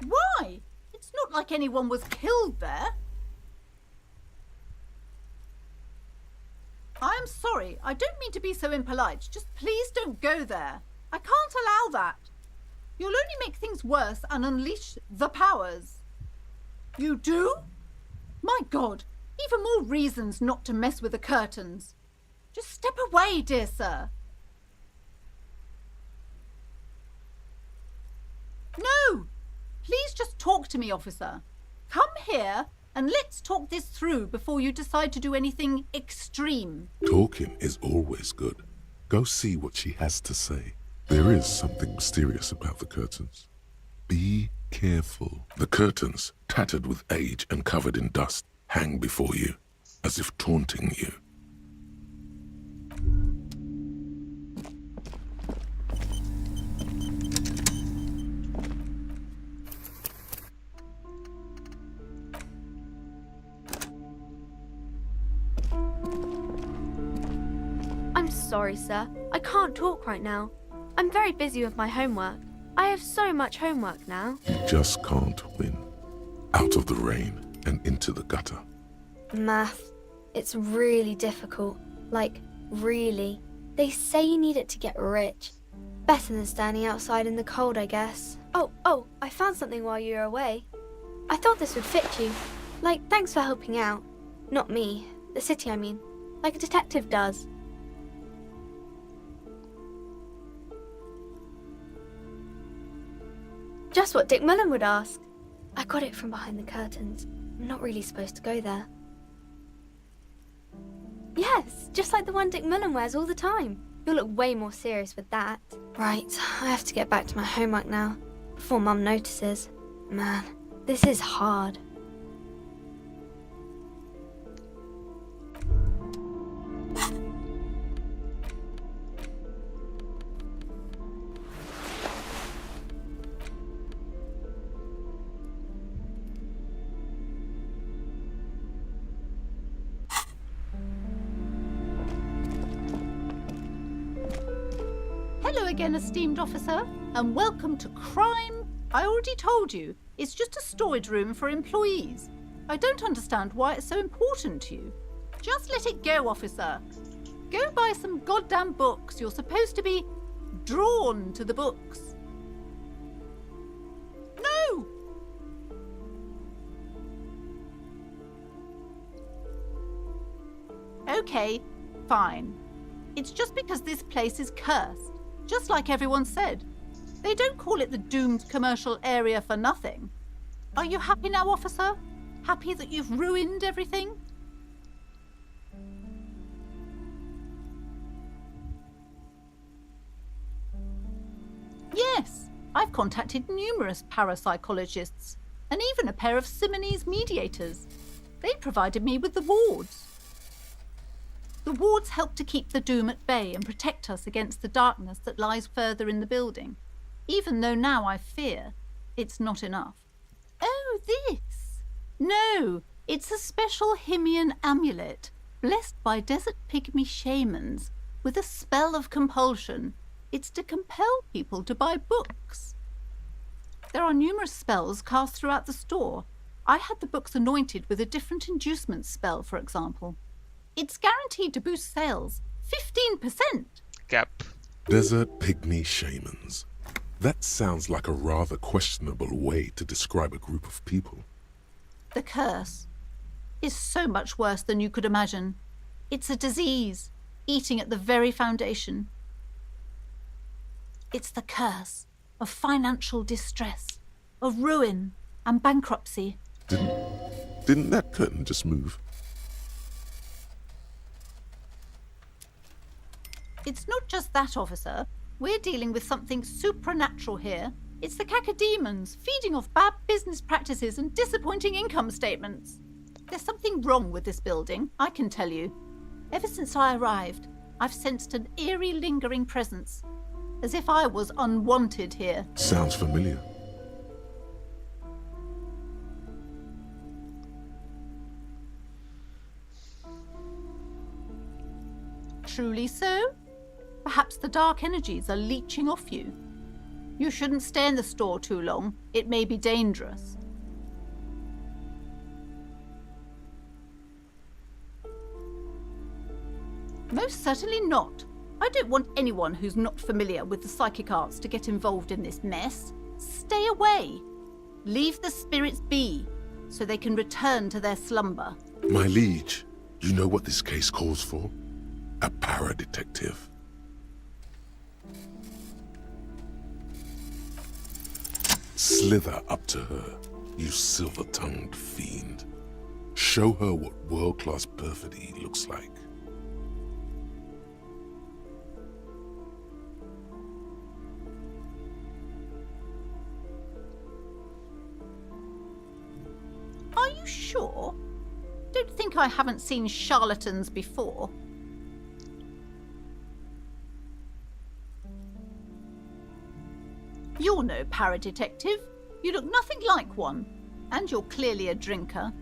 Why? It's not like anyone was killed there. I'm sorry, I don't mean to be so impolite. Just please don't go there. I can't allow that. You'll only make things worse and unleash the powers. You do? My God, even more reasons not to mess with the curtains. Just step away, dear sir. No! Please just talk to me, officer. Come here and let's talk this through before you decide to do anything extreme. Talking is always good. Go see what she has to say. There is something mysterious about the curtains. Be careful. The curtains, tattered with age and covered in dust, hang before you, as if taunting you. sorry, sir. I can't talk right now. I'm very busy with my homework. I have so much homework now. You just can't win. Out of the rain and into the gutter. Math. It's really difficult. Like, really. They say you need it to get rich. Better than standing outside in the cold, I guess. Oh, I found something while you were away. I thought this would fit you. Like, thanks for helping out. Not me. The city, I mean. Like a detective does. Just what Dick Mullen would ask. I got it from behind the curtains. I'm not really supposed to go there. Yes, just like the one Dick Mullen wears all the time. You'll look way more serious with that. Right, I have to get back to my homework now, before Mum notices. Man, this is hard. Hello again, esteemed officer, and welcome to Crime. I already told you, it's just a storage room for employees. I don't understand why it's so important to you. Just let it go, officer. Go buy some goddamn books. You're supposed to be drawn to the books. No! Okay, fine. It's just because this place is cursed. Just like everyone said. They don't call it the doomed commercial area for nothing. Are you happy now, officer? Happy that you've ruined everything? Yes, I've contacted numerous parapsychologists and even a pair of Simonese mediators. They provided me with the wards. The wards help to keep the doom at bay and protect us against the darkness that lies further in the building, even though now I fear it's not enough. Oh, this? No, it's a special Himian amulet, blessed by desert pygmy shamans, with a spell of compulsion. It's to compel people to buy books. There are numerous spells cast throughout the store. I had the books anointed with a different inducement spell, for example. It's guaranteed to boost sales 15%. Gap. Desert pygmy shamans. That sounds like a rather questionable way to describe a group of people. The curse is so much worse than you could imagine. It's a disease, eating at the very foundation. It's the curse of financial distress, of ruin and bankruptcy. Didn't that curtain just move? It's not just that, officer. We're dealing with something supernatural here. It's the cacodemons feeding off bad business practices and disappointing income statements. There's something wrong with this building, I can tell you. Ever since I arrived, I've sensed an eerie lingering presence, as if I was unwanted here. Sounds familiar. Truly so? Perhaps the dark energies are leeching off you. You shouldn't stay in the store too long. It may be dangerous. Most certainly not. I don't want anyone who's not familiar with the psychic arts to get involved in this mess. Stay away. Leave the spirits be, so they can return to their slumber. My liege, you know what this case calls for? A para-detective. Slither up to her, you silver-tongued fiend. Show her what world-class perfidy looks like. Are you sure? Don't think I haven't seen charlatans before. You're no para-detective. You look nothing like one. And you're clearly a drinker.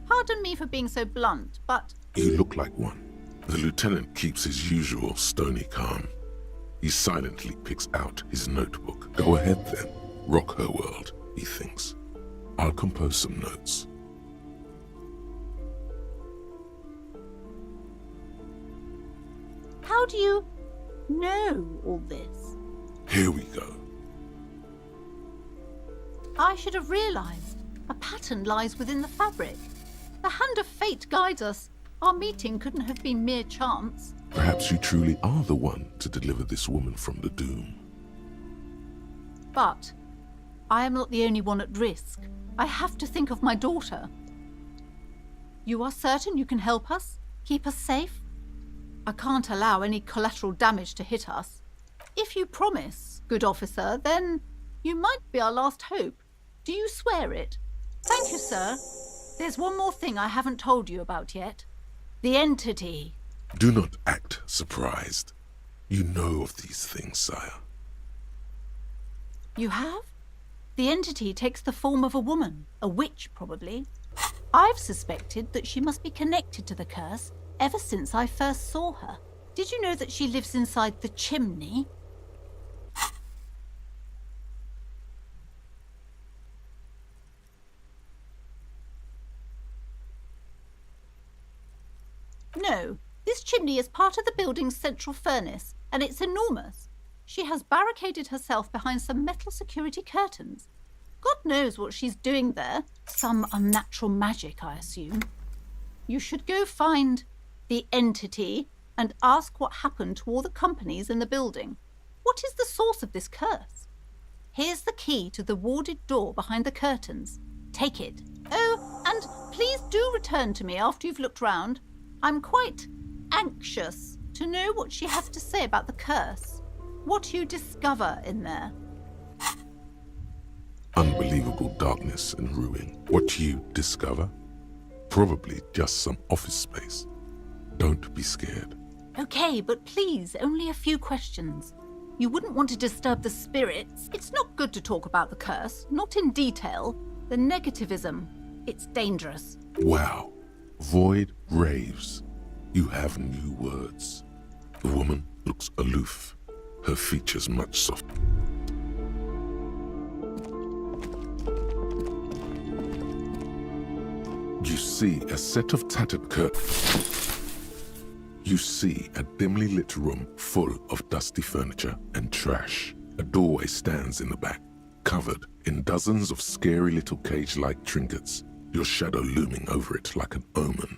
Pardon me for being so blunt, but... You look like one. The lieutenant keeps his usual stony calm. He silently picks out his notebook. Go ahead then, rock her world, he thinks. I'll compose some notes. How do you know all this? Here we go. I should have realized. A pattern lies within the fabric. The hand of fate guides us. Our meeting couldn't have been mere chance. Perhaps you truly are the one to deliver this woman from the doom. But I am not the only one at risk. I have to think of my daughter. You are certain you can help us? Keep us safe? I can't allow any collateral damage to hit us. If you promise, good officer, then you might be our last hope. Do you swear it? Thank you, sir. There's one more thing I haven't told you about yet. The entity. Do not act surprised. You know of these things, sire. You have? The entity takes the form of a woman, a witch probably. I've suspected that she must be connected to the curse ever since I first saw her. Did you know that she lives inside the chimney? No, this chimney is part of the building's central furnace, and it's enormous. She has barricaded herself behind some metal security curtains. God knows what she's doing there. Some unnatural magic, I assume. You should go find the entity and ask what happened to all the companies in the building. What is the source of this curse? Here's the key to the warded door behind the curtains. Take it. Oh, and please do return to me after you've looked round. I'm quite anxious to know what she has to say about the curse. What you discover in there. Unbelievable darkness and ruin. What you discover? Probably just some office space. Don't be scared. Okay, but please, only a few questions. You wouldn't want to disturb the spirits. It's not good to talk about the curse, not in detail. The negativism, it's dangerous. Wow. Void raves. You have new words. The woman looks aloof, her features much softer. You see a set of tattered curtains. You see a dimly lit room full of dusty furniture and trash. A doorway stands in the back, covered in dozens of scary little cage-like trinkets, your shadow looming over it like an omen.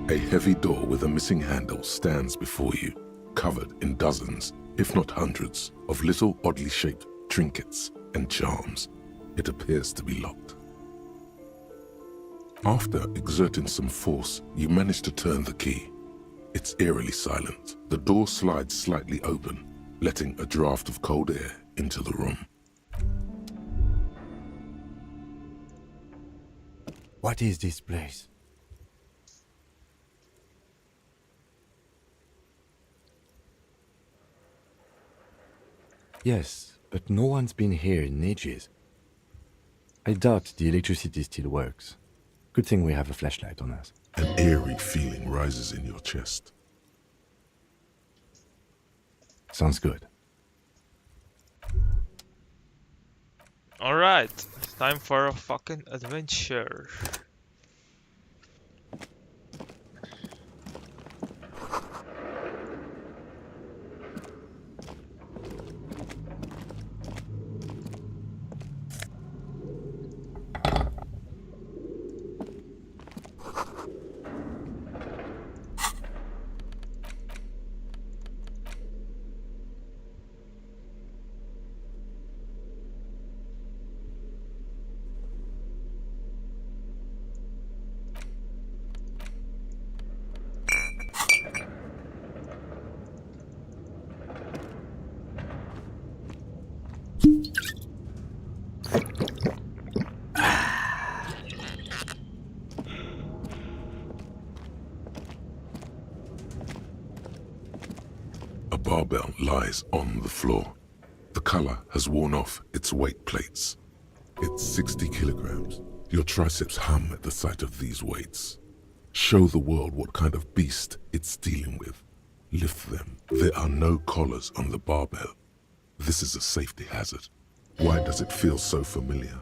A heavy door with a missing handle stands before you, covered in dozens, if not hundreds, of little oddly shaped trinkets and charms. It appears to be locked. After exerting some force, you manage to turn the key. It's eerily silent. The door slides slightly open, letting a draft of cold air into the room. What is this place? Yes, but no one's been here in ages. I doubt the electricity still works. Good thing we have a flashlight on us. An eerie feeling rises in your chest. Sounds good. Alright, it's time for a fucking adventure. barbell lies on the floor. The color has worn off its weight plates. It's 60 kilograms. Your triceps hum at the sight of these weights. Show the world what kind of beast it's dealing with. Lift them. There are no collars on the barbell. This is a safety hazard. Why does it feel so familiar?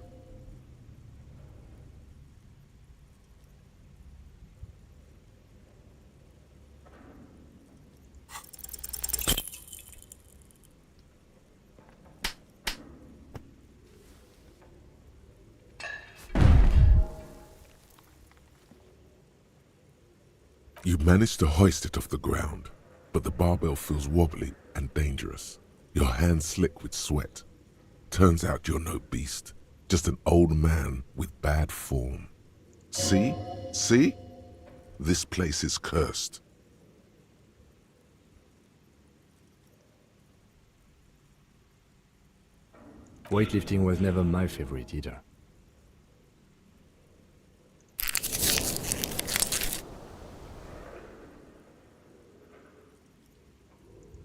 You manage to hoist it off the ground, but the barbell feels wobbly and dangerous. Your hands slick with sweat. Turns out you're no beast, just an old man with bad form. See? See? This place is cursed. Weightlifting was never my favorite either.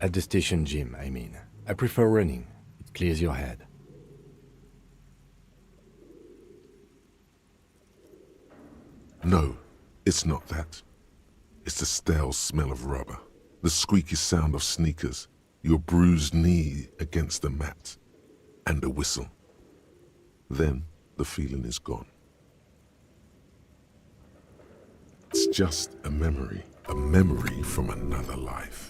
At the station gym, I mean. I prefer running. It clears your head. No, it's not that. It's the stale smell of rubber, the squeaky sound of sneakers, your bruised knee against the mat, and a whistle. Then the feeling is gone. It's just a memory from another life.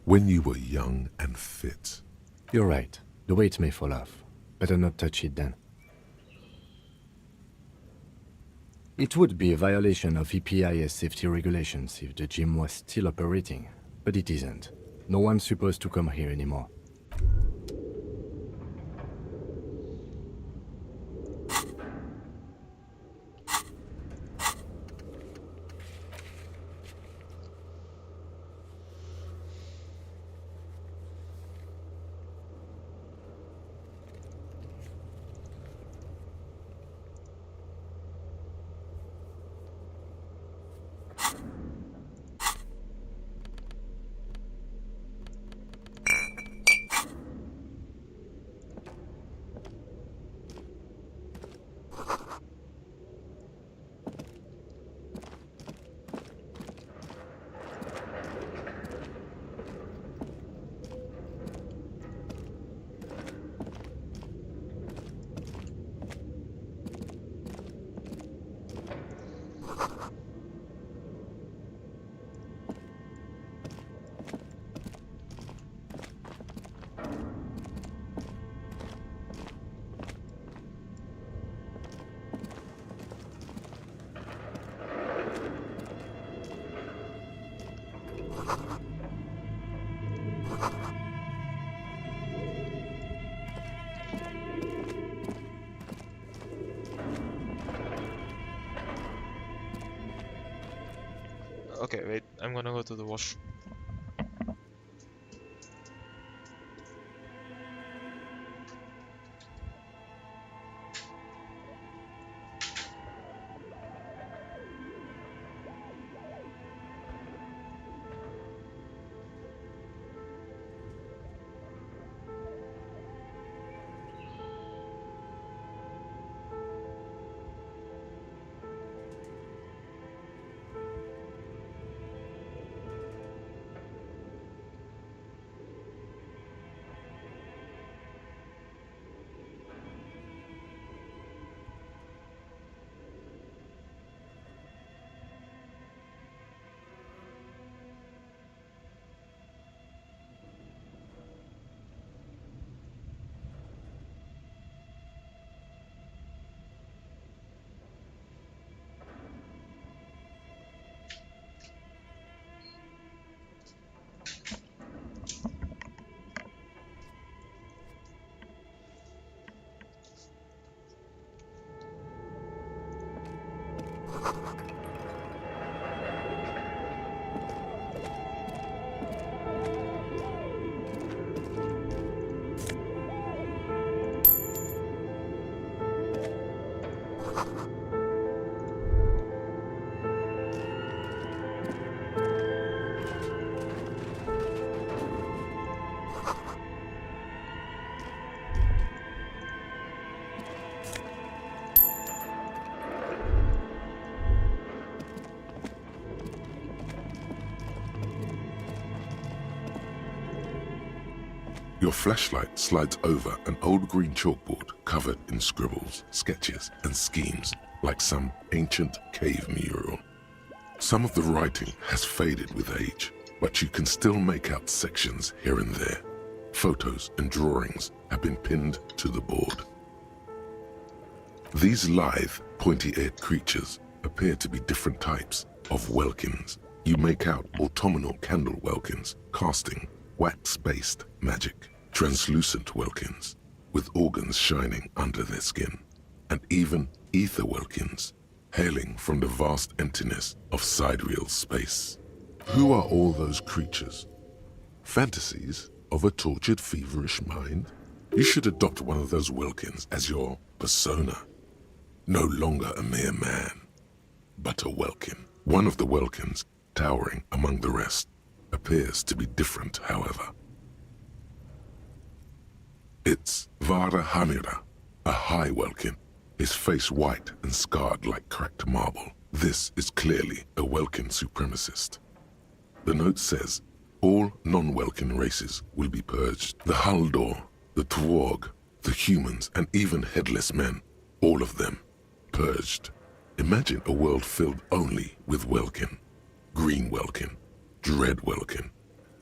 When you were young and fit. You're right. The weight may fall off. Better not touch it then. It would be a violation of EPIS safety regulations if the gym was still operating, but it isn't. No one's supposed to come here anymore. Okay, wait, I'm gonna go to the wash. Your flashlight slides over an old green chalkboard covered in scribbles, sketches, and schemes like some ancient cave mural. Some of the writing has faded with age, but you can still make out sections here and there. Photos and drawings have been pinned to the board. These lithe, pointy-eared creatures appear to be different types of welkins. You make out autumnal candle welkins, casting wax-based magic, translucent welkins, with organs shining under their skin, and even ether welkins, hailing from the vast emptiness of sidereal space. Who are all those creatures? Fantasies of a tortured, feverish mind? You should adopt one of those welkins as your persona. No longer a mere man, but a welkin. One of the welkins, towering among the rest, appears to be different, however. It's Vara Hamira, a high welkin, his face white and scarred like cracked marble. This is clearly a welkin supremacist. The note says, all non-welkin races will be purged. The Haldor, the Twarg, the humans, and even headless men, all of them, purged. Imagine a world filled only with welkin, green welkin, dread welkin,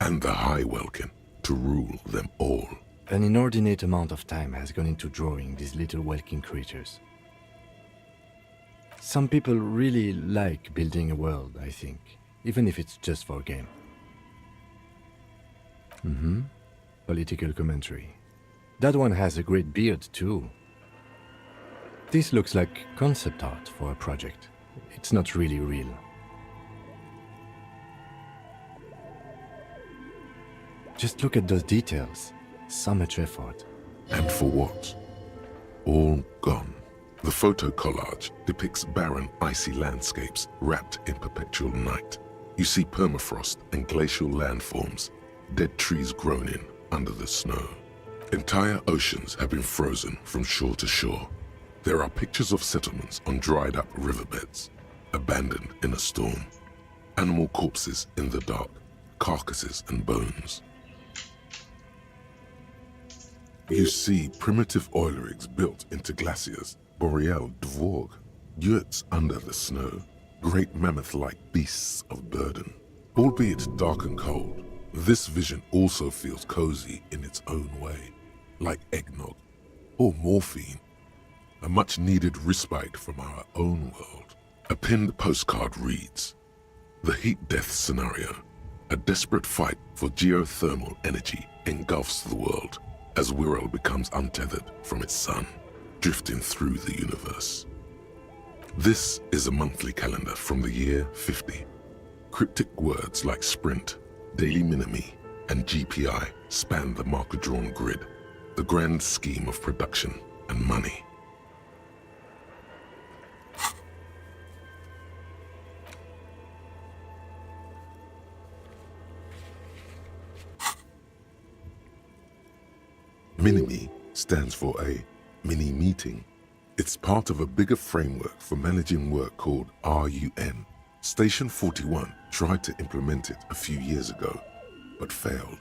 and the high welkin to rule them all. An inordinate amount of time has gone into drawing these little welkin creatures. Some people really like building a world, I think, even if it's just for a game. Political commentary. That one has a great beard too. This looks like concept art for a project. It's not really real. Just look at those details. So much effort. And for what? All gone. The photo collage depicts barren, icy landscapes wrapped in perpetual night. You see permafrost and glacial landforms, dead trees grown in under the snow. Entire oceans have been frozen from shore to shore. There are pictures of settlements on dried up riverbeds, abandoned in a storm. Animal corpses in the dark, carcasses and bones. You see primitive oil rigs built into glaciers, boreal dvorg, yurts under the snow, great mammoth-like beasts of burden. Albeit dark and cold, this vision also feels cozy in its own way, like eggnog or morphine, a much-needed respite from our own world. A pinned postcard reads, "The heat death scenario, a desperate fight for geothermal energy engulfs the world as Wirral becomes untethered from its sun, drifting through the universe." This is a monthly calendar from the year 50. Cryptic words like sprint, daily minimi, and GPI span the marker-drawn grid, the grand scheme of production and money. Minimi stands for a mini meeting. It's part of a bigger framework for managing work called RUN. Station 41 tried to implement it a few years ago, but failed.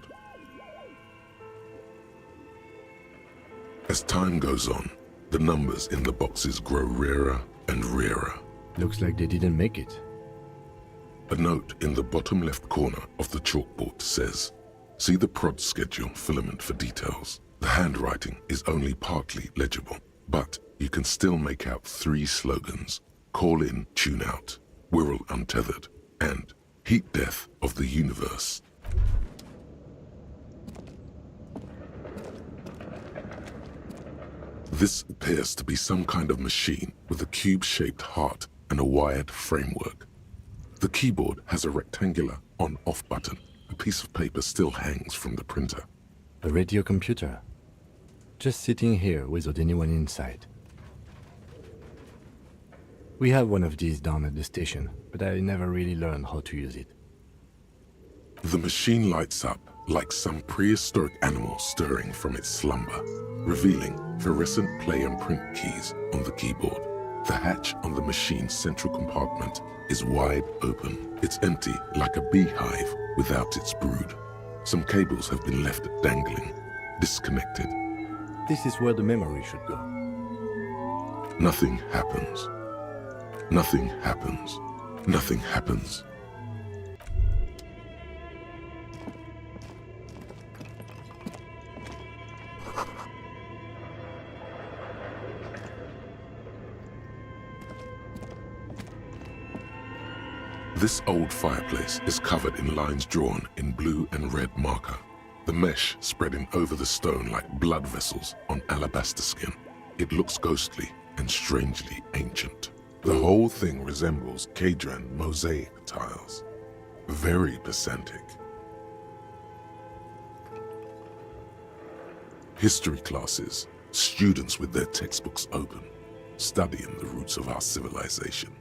As time goes on, the numbers in the boxes grow rarer and rarer. Looks like they didn't make it. A note in the bottom left corner of the chalkboard says, "See the prod schedule filament for details." The handwriting is only partly legible, but you can still make out 3 slogans: "Call in, tune out," "Wirral untethered," and "Heat death of the universe." This appears to be some kind of machine with a cube-shaped heart and a wired framework. The keyboard has a rectangular on-off button. A piece of paper still hangs from the printer. A radio computer. Just sitting here without anyone inside. We have one of these down at the station, but I never really learned how to use it. The machine lights up like some prehistoric animal stirring from its slumber, revealing fluorescent play and print keys on the keyboard. The hatch on the machine's central compartment is wide open. It's empty like a beehive without its brood. Some cables have been left dangling. disconnected. This is where the memory should go. Nothing happens. Nothing happens. Nothing happens. This old fireplace is covered in lines drawn in blue and red marker, the mesh spreading over the stone like blood vessels on alabaster skin. It looks ghostly and strangely ancient. The whole thing resembles Kadran mosaic tiles. Very pedantic. History classes, students with their textbooks open, studying the roots of our civilization.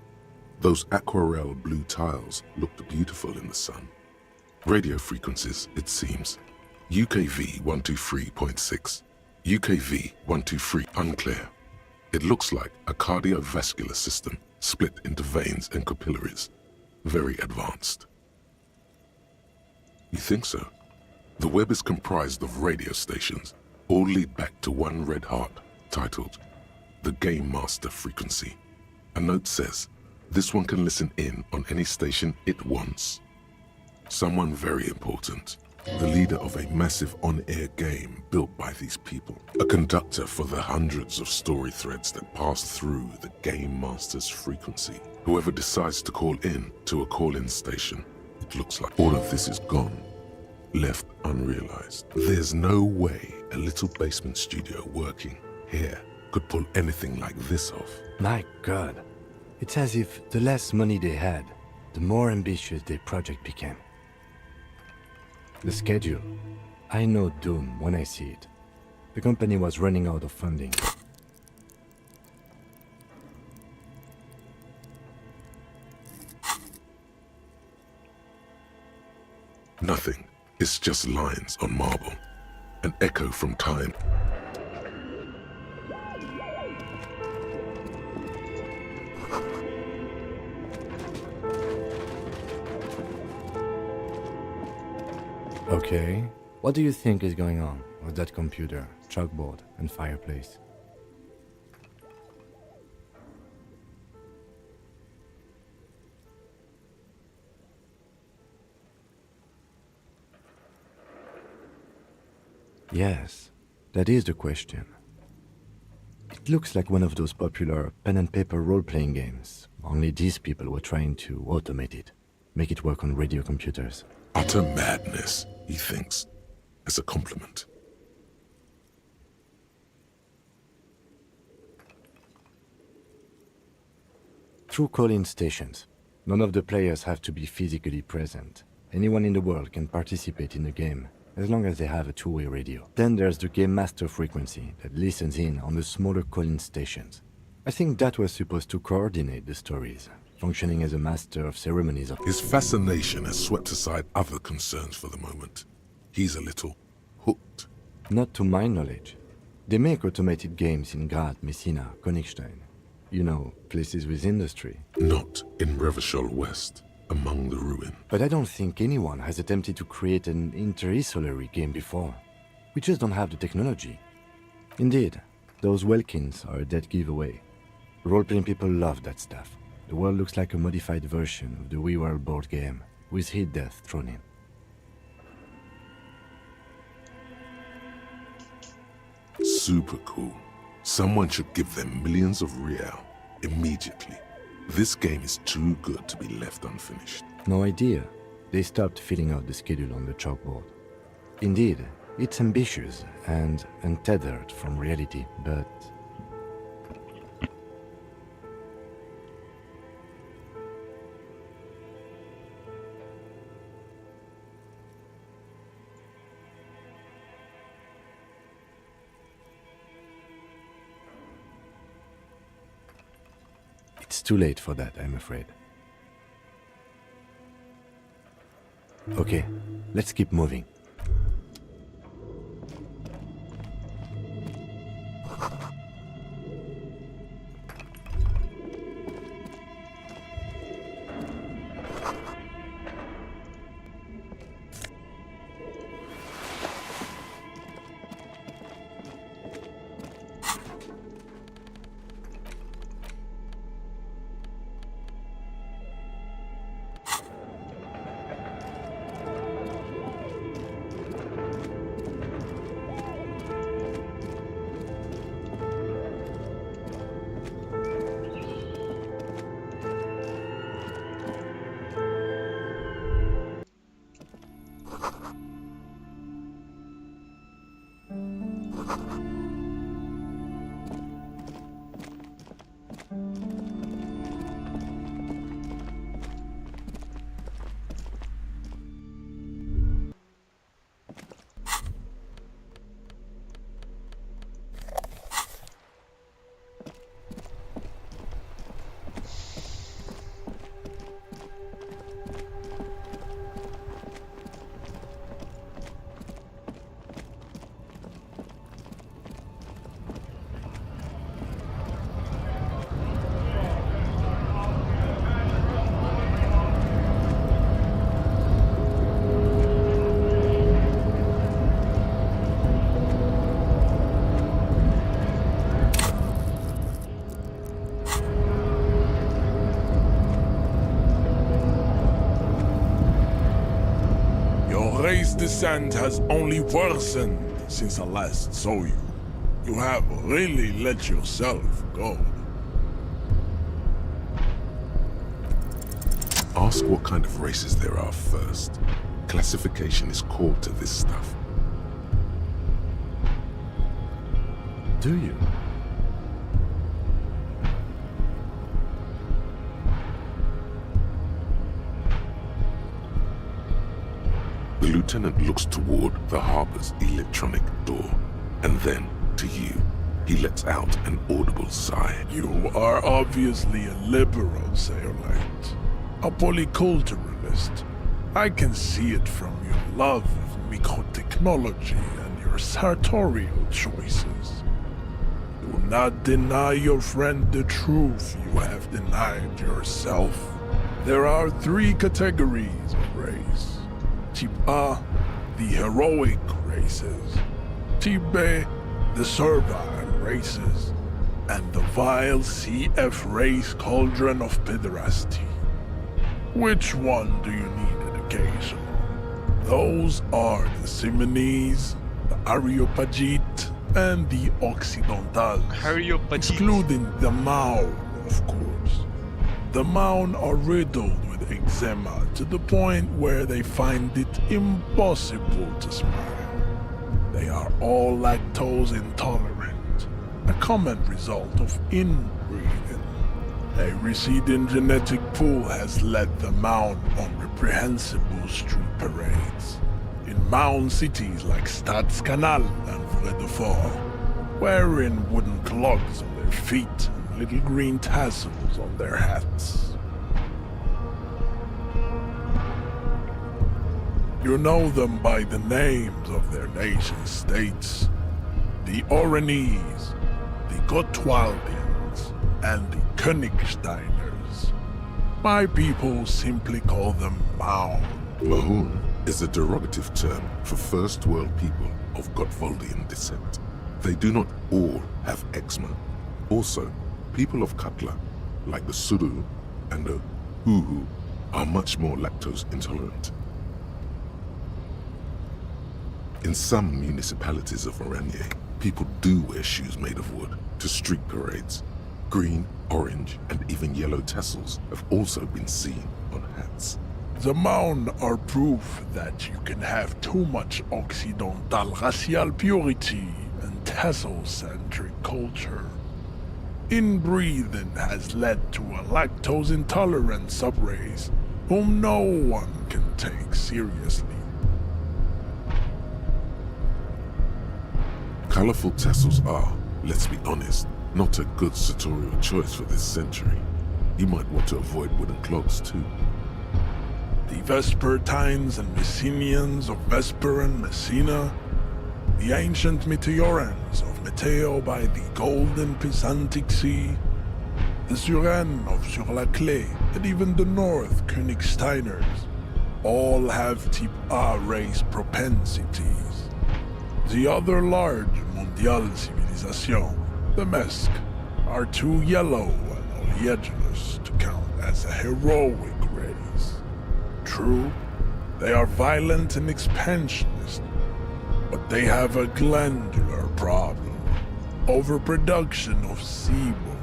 Those aquarelle blue tiles looked beautiful in the sun. Radio frequencies, it seems. UKV 123.6, UKV 123 unclear. It looks like a cardiovascular system split into veins and capillaries. Very advanced. You think so? The web is comprised of radio stations, all lead back to one red heart, titled the Game Master Frequency. A note says, this one can listen in on any station it wants. Someone very important, the leader of a massive on-air game built by these people. A conductor for the hundreds of story threads that pass through the Game Master's frequency. Whoever decides to call in to a call-in station, it looks like all of this is gone, left unrealized. There's no way a little basement studio working here could pull anything like this off. My God. It's as if the less money they had, the more ambitious their project became. The schedule. I know doom when I see it. The company was running out of funding. Nothing. It's just lines on marble. An echo from time. Okay. What do you think is going on with that computer, chalkboard, and fireplace? Yes, that is the question. It looks like one of those popular pen and paper role-playing games, only these people were trying to automate it, make it work on radio computers. Utter madness, he thinks, as a compliment. Through call-in stations, none of the players have to be physically present. Anyone in the world can participate in the game, as long as they have a two-way radio. Then there's the Game Master frequency that listens in on the smaller call-in stations. I think that was supposed to coordinate the stories, functioning as a master of ceremonies. His fascination has swept aside other concerns for the moment. He's a little hooked. Not to my knowledge. They make automated games in Grad, Messina, Königstein. You know, places with industry. Not in Revachol West, among the ruin. But I don't think anyone has attempted to create an inter-isolary game before. We just don't have the technology. Indeed, those Welkins are a dead giveaway. Role-playing people love that stuff. The world looks like a modified version of the WeWorld board game, with hit death thrown in. Super cool. Someone should give them millions of real immediately. This game is too good to be left unfinished. No idea. They stopped filling out the schedule on the chalkboard. Indeed, it's ambitious and untethered from reality, but... It's too late for that, I'm afraid. Okay, let's keep moving. race descent has only worsened since I last saw you. You have really let yourself go. Ask what kind of races there are first. Classification is core to this stuff. Do you? The lieutenant looks toward the harbor's electronic door, and then, to you, he lets out an audible sigh. You are obviously a liberal, Sayolite. A polyculturalist. I can see it from your love of microtechnology and your sartorial choices. Do not deny your friend the truth you have denied yourself. There are 3 categories of race. Type A, the heroic races. Type B, the servile races. And the vile CF race cauldron of pederasty. Which one do you need education on? Those are the Simonese, the Areopagite, and the Occidentals. Excluding the Maun, of course. The Maun are riddled with eczema to the point where they find it impossible to smile. They are all lactose intolerant, a common result of inbreeding. A receding genetic pool has led the Maun on reprehensible street parades. In Maun cities like Stadskanal and Vredefort, wearing wooden clogs on their feet and little green tassels on their hats. You know them by the names of their nation-states. The Oranese, the Gotwaldians, and the Königsteiners. My people simply call them Maun. Mahun is a derogative term for First World people of Gotwaldian descent. They do not all have eczema. Also, people of Katla, like the Suru and the Huhu, are much more lactose intolerant. In some municipalities of Oranje, people do wear shoes made of wood to street parades. Green, orange, and even yellow tassels have also been seen on hats. The Maun are proof that you can have too much Occidental racial purity and tassel-centric culture. Inbreeding has led to a lactose-intolerant subrace whom no one can take seriously. Colorful tassels are, let's be honest, not a good sartorial choice for this century. You might want to avoid wooden clogs too. The Vespertines and Messenians of Vesper and Messina, the ancient Meteorans of Meteo by the golden Pisantic Sea, the Suren of Sur-la-Clé, and even the North Königsteiners, all have Type A race propensities. The other large Mondial civilization, the Mesk, are too yellow and oleaginous to count as a heroic race. True, they are violent and expansionist, but they have a glandular problem. Overproduction of sebum.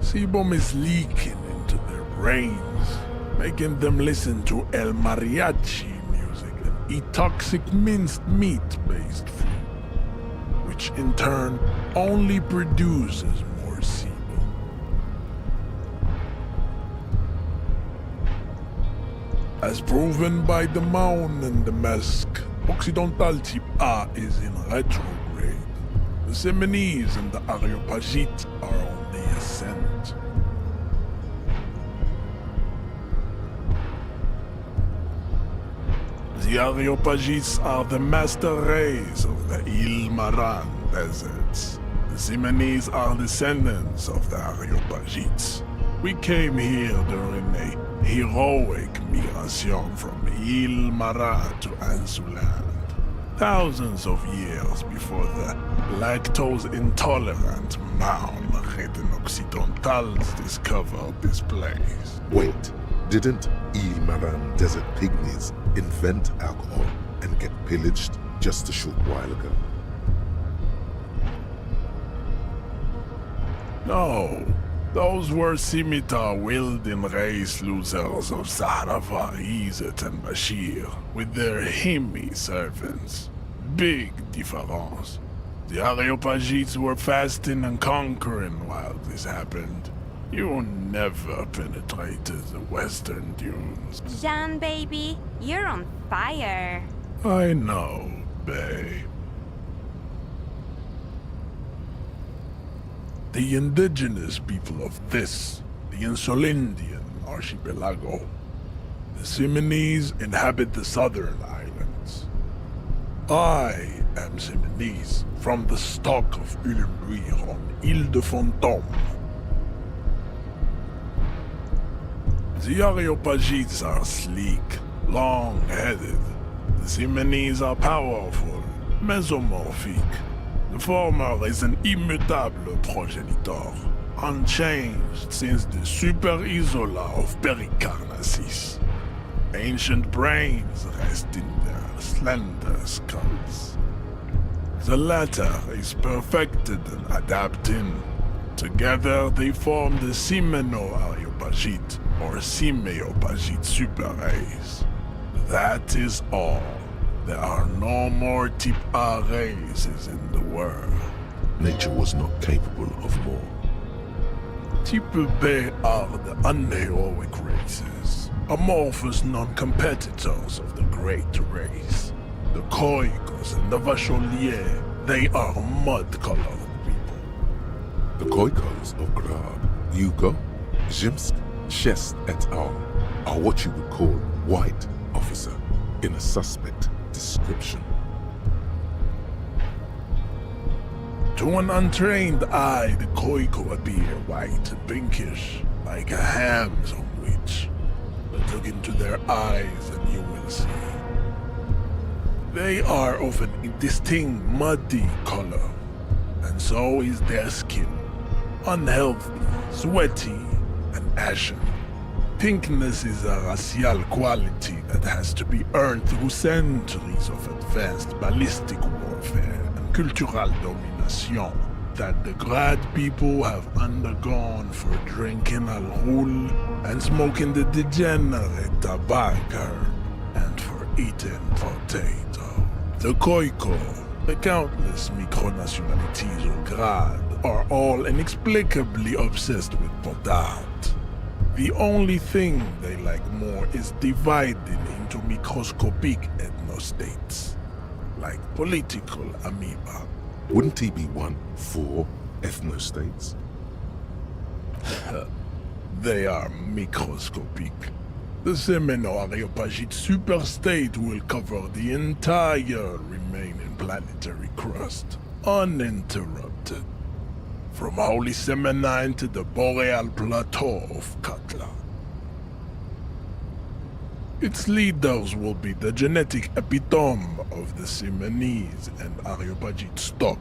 Sebum is leaking into their brains, making them listen to El Mariachi music and eat toxic minced meat-based food, which in turn only produces more sebum. As proven by the Maun and the Mesk, Occidental Type A is in retrograde. The Simonese and the Areopagite are on the ascent. The Areopagites are the master race of the Ilmaran deserts. The Simonese are descendants of the Areopagites. We came here during a heroic migration from Ilmara to Ansuland, thousands of years before the lactose-intolerant Maun-ridden Occidentals discovered this place. Wait, Didn't Ilmaran desert pygmies invent alcohol and get pillaged just a short while ago? No, those were scimitar-wielding race losers of Zahrafa, Izzet, and Bashir, with their Himmi servants. Big difference. The Areopagites were fasting and conquering while this happened. You never penetrated the western dunes. Jean, baby, you're on fire. I know, babe. The indigenous people of this, the Insulindian archipelago, the Simonese inhabit the southern islands. I am Simonese, from the stock of Ulumbuir on Ile de Fantôme. The Areopagites are sleek, long-headed. The Simonese are powerful, mesomorphic. The former is an immutable progenitor, unchanged since the Super Isola of Pericarnassus. Ancient brains rest in their slender skulls. The latter is perfected and adapting. Together they form the Simeno-Areopagite or Simeopagite super race. That is all. There are no more type A races in the world. Nature was not capable of more. Type B are the unheroic races, amorphous non-competitors of the great race. The Khoikos and the Vacholier, they are mud-colored people. The Khoikos of Grad, Yugo, Zhimsk, Shest et al. Are what you would call white, officer, in a suspect description. To an untrained eye, the Khoiko appear white and pinkish, like a ham sandwich. But look into their eyes and you will see. They are of an indistinct muddy color, and so is their skin. Unhealthy, sweaty, and ashen. Pinkness is a racial quality that has to be earned through centuries of advanced ballistic warfare and cultural domination that the Grad people have undergone for drinking al-Ghul and smoking the degenerate tobacco and for eating potato. The Khoiko, the countless micronationalities of Grad, are all inexplicably obsessed with potard. The only thing they like more is dividing into microscopic ethnostates, like political amoeba. Wouldn't he be one for ethnostates? They are microscopic. The Semeno-Areopagite superstate will cover the entire remaining planetary crust, uninterrupted. From Holy Semenine to the Boreal Plateau of Katla. Its leaders will be the genetic epitome of the Simonese and Areopagite stock,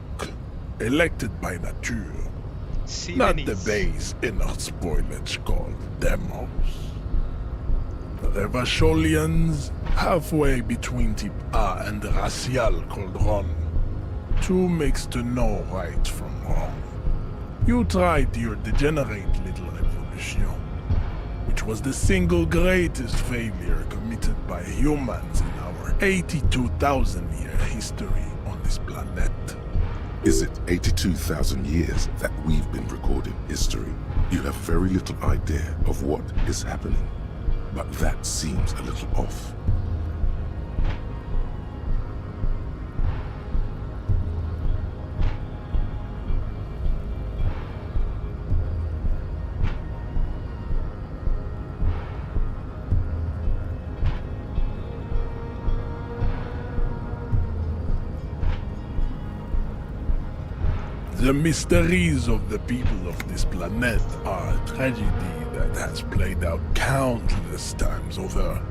elected by nature, not the base inert spoilage called demos. The Vacholians, halfway between type A and the racial called Ron, two mixed to know right from wrong. You tried your degenerate little revolution, which was the single greatest failure committed by humans in our 82,000-year history on this planet. Is it 82,000 years that we've been recording history? You have very little idea of what is happening, but that seems a little off. The mysteries of the people of this planet are a tragedy that has played out countless times over,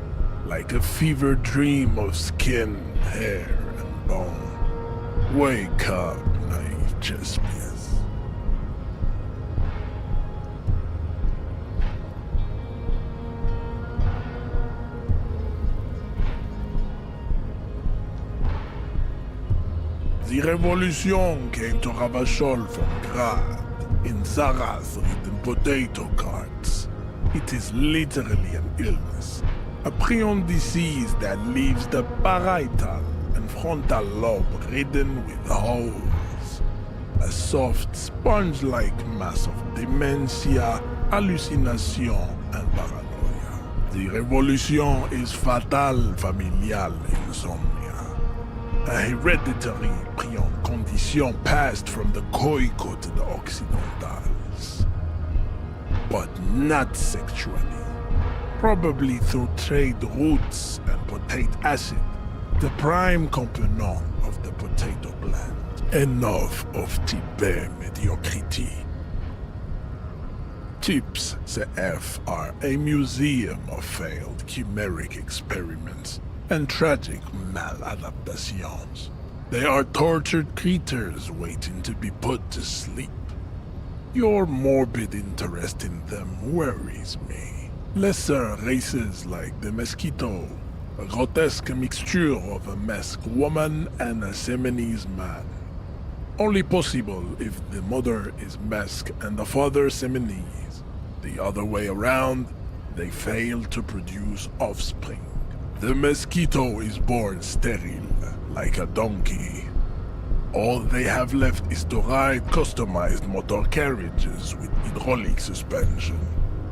like a fever dream of skin, hair, and bone. Wake up, naive Chespias. The revolution came to Ravachol from Grad in Zaraz-ridden potato carts. It is literally an illness, a prion disease that leaves the parietal and frontal lobe ridden with holes. A soft, sponge-like mass of dementia, hallucination, and paranoia. The revolution is fatal familial insomnia. A hereditary prion condition passed from the Khoico to the Occidentals. But not sexually. Probably through trade routes and potate acid, the prime component of the potato plant. Enough of Tibet mediocrity. Tips CF are a museum of failed chimeric experiments and tragic maladaptations. They are tortured creatures waiting to be put to sleep. Your morbid interest in them worries me. Lesser races like the mosquito, a grotesque mixture of a masked woman and a Seminese man. Only possible if the mother is masked and the father Seminese. The other way around, they fail to produce offspring. The mosquito is born sterile, like a donkey. All they have left is to ride customized motor carriages with hydraulic suspension,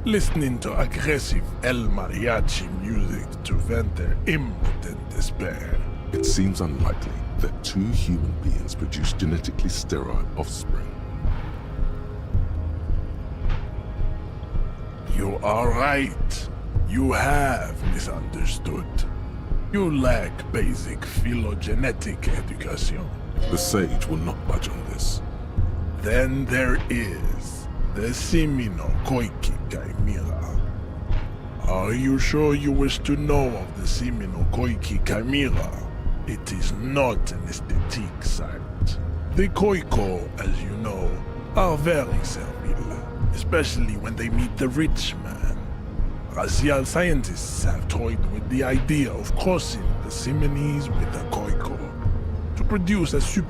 listening to aggressive El Mariachi music to vent their impotent despair. It seems unlikely that two human beings produce genetically sterile offspring. You are right. You have misunderstood. You lack basic phylogenetic education. The sage will not budge on this. Then there is the Simino Koiki Chimera. Are you sure you wish to know of the Simino Koiki Chimera? It is not an aesthetic site. The Khoico, as you know, are very servile, especially when they meet the rich man. Racial scientists have toyed with the idea of crossing the Simonese with the Khoico to produce a super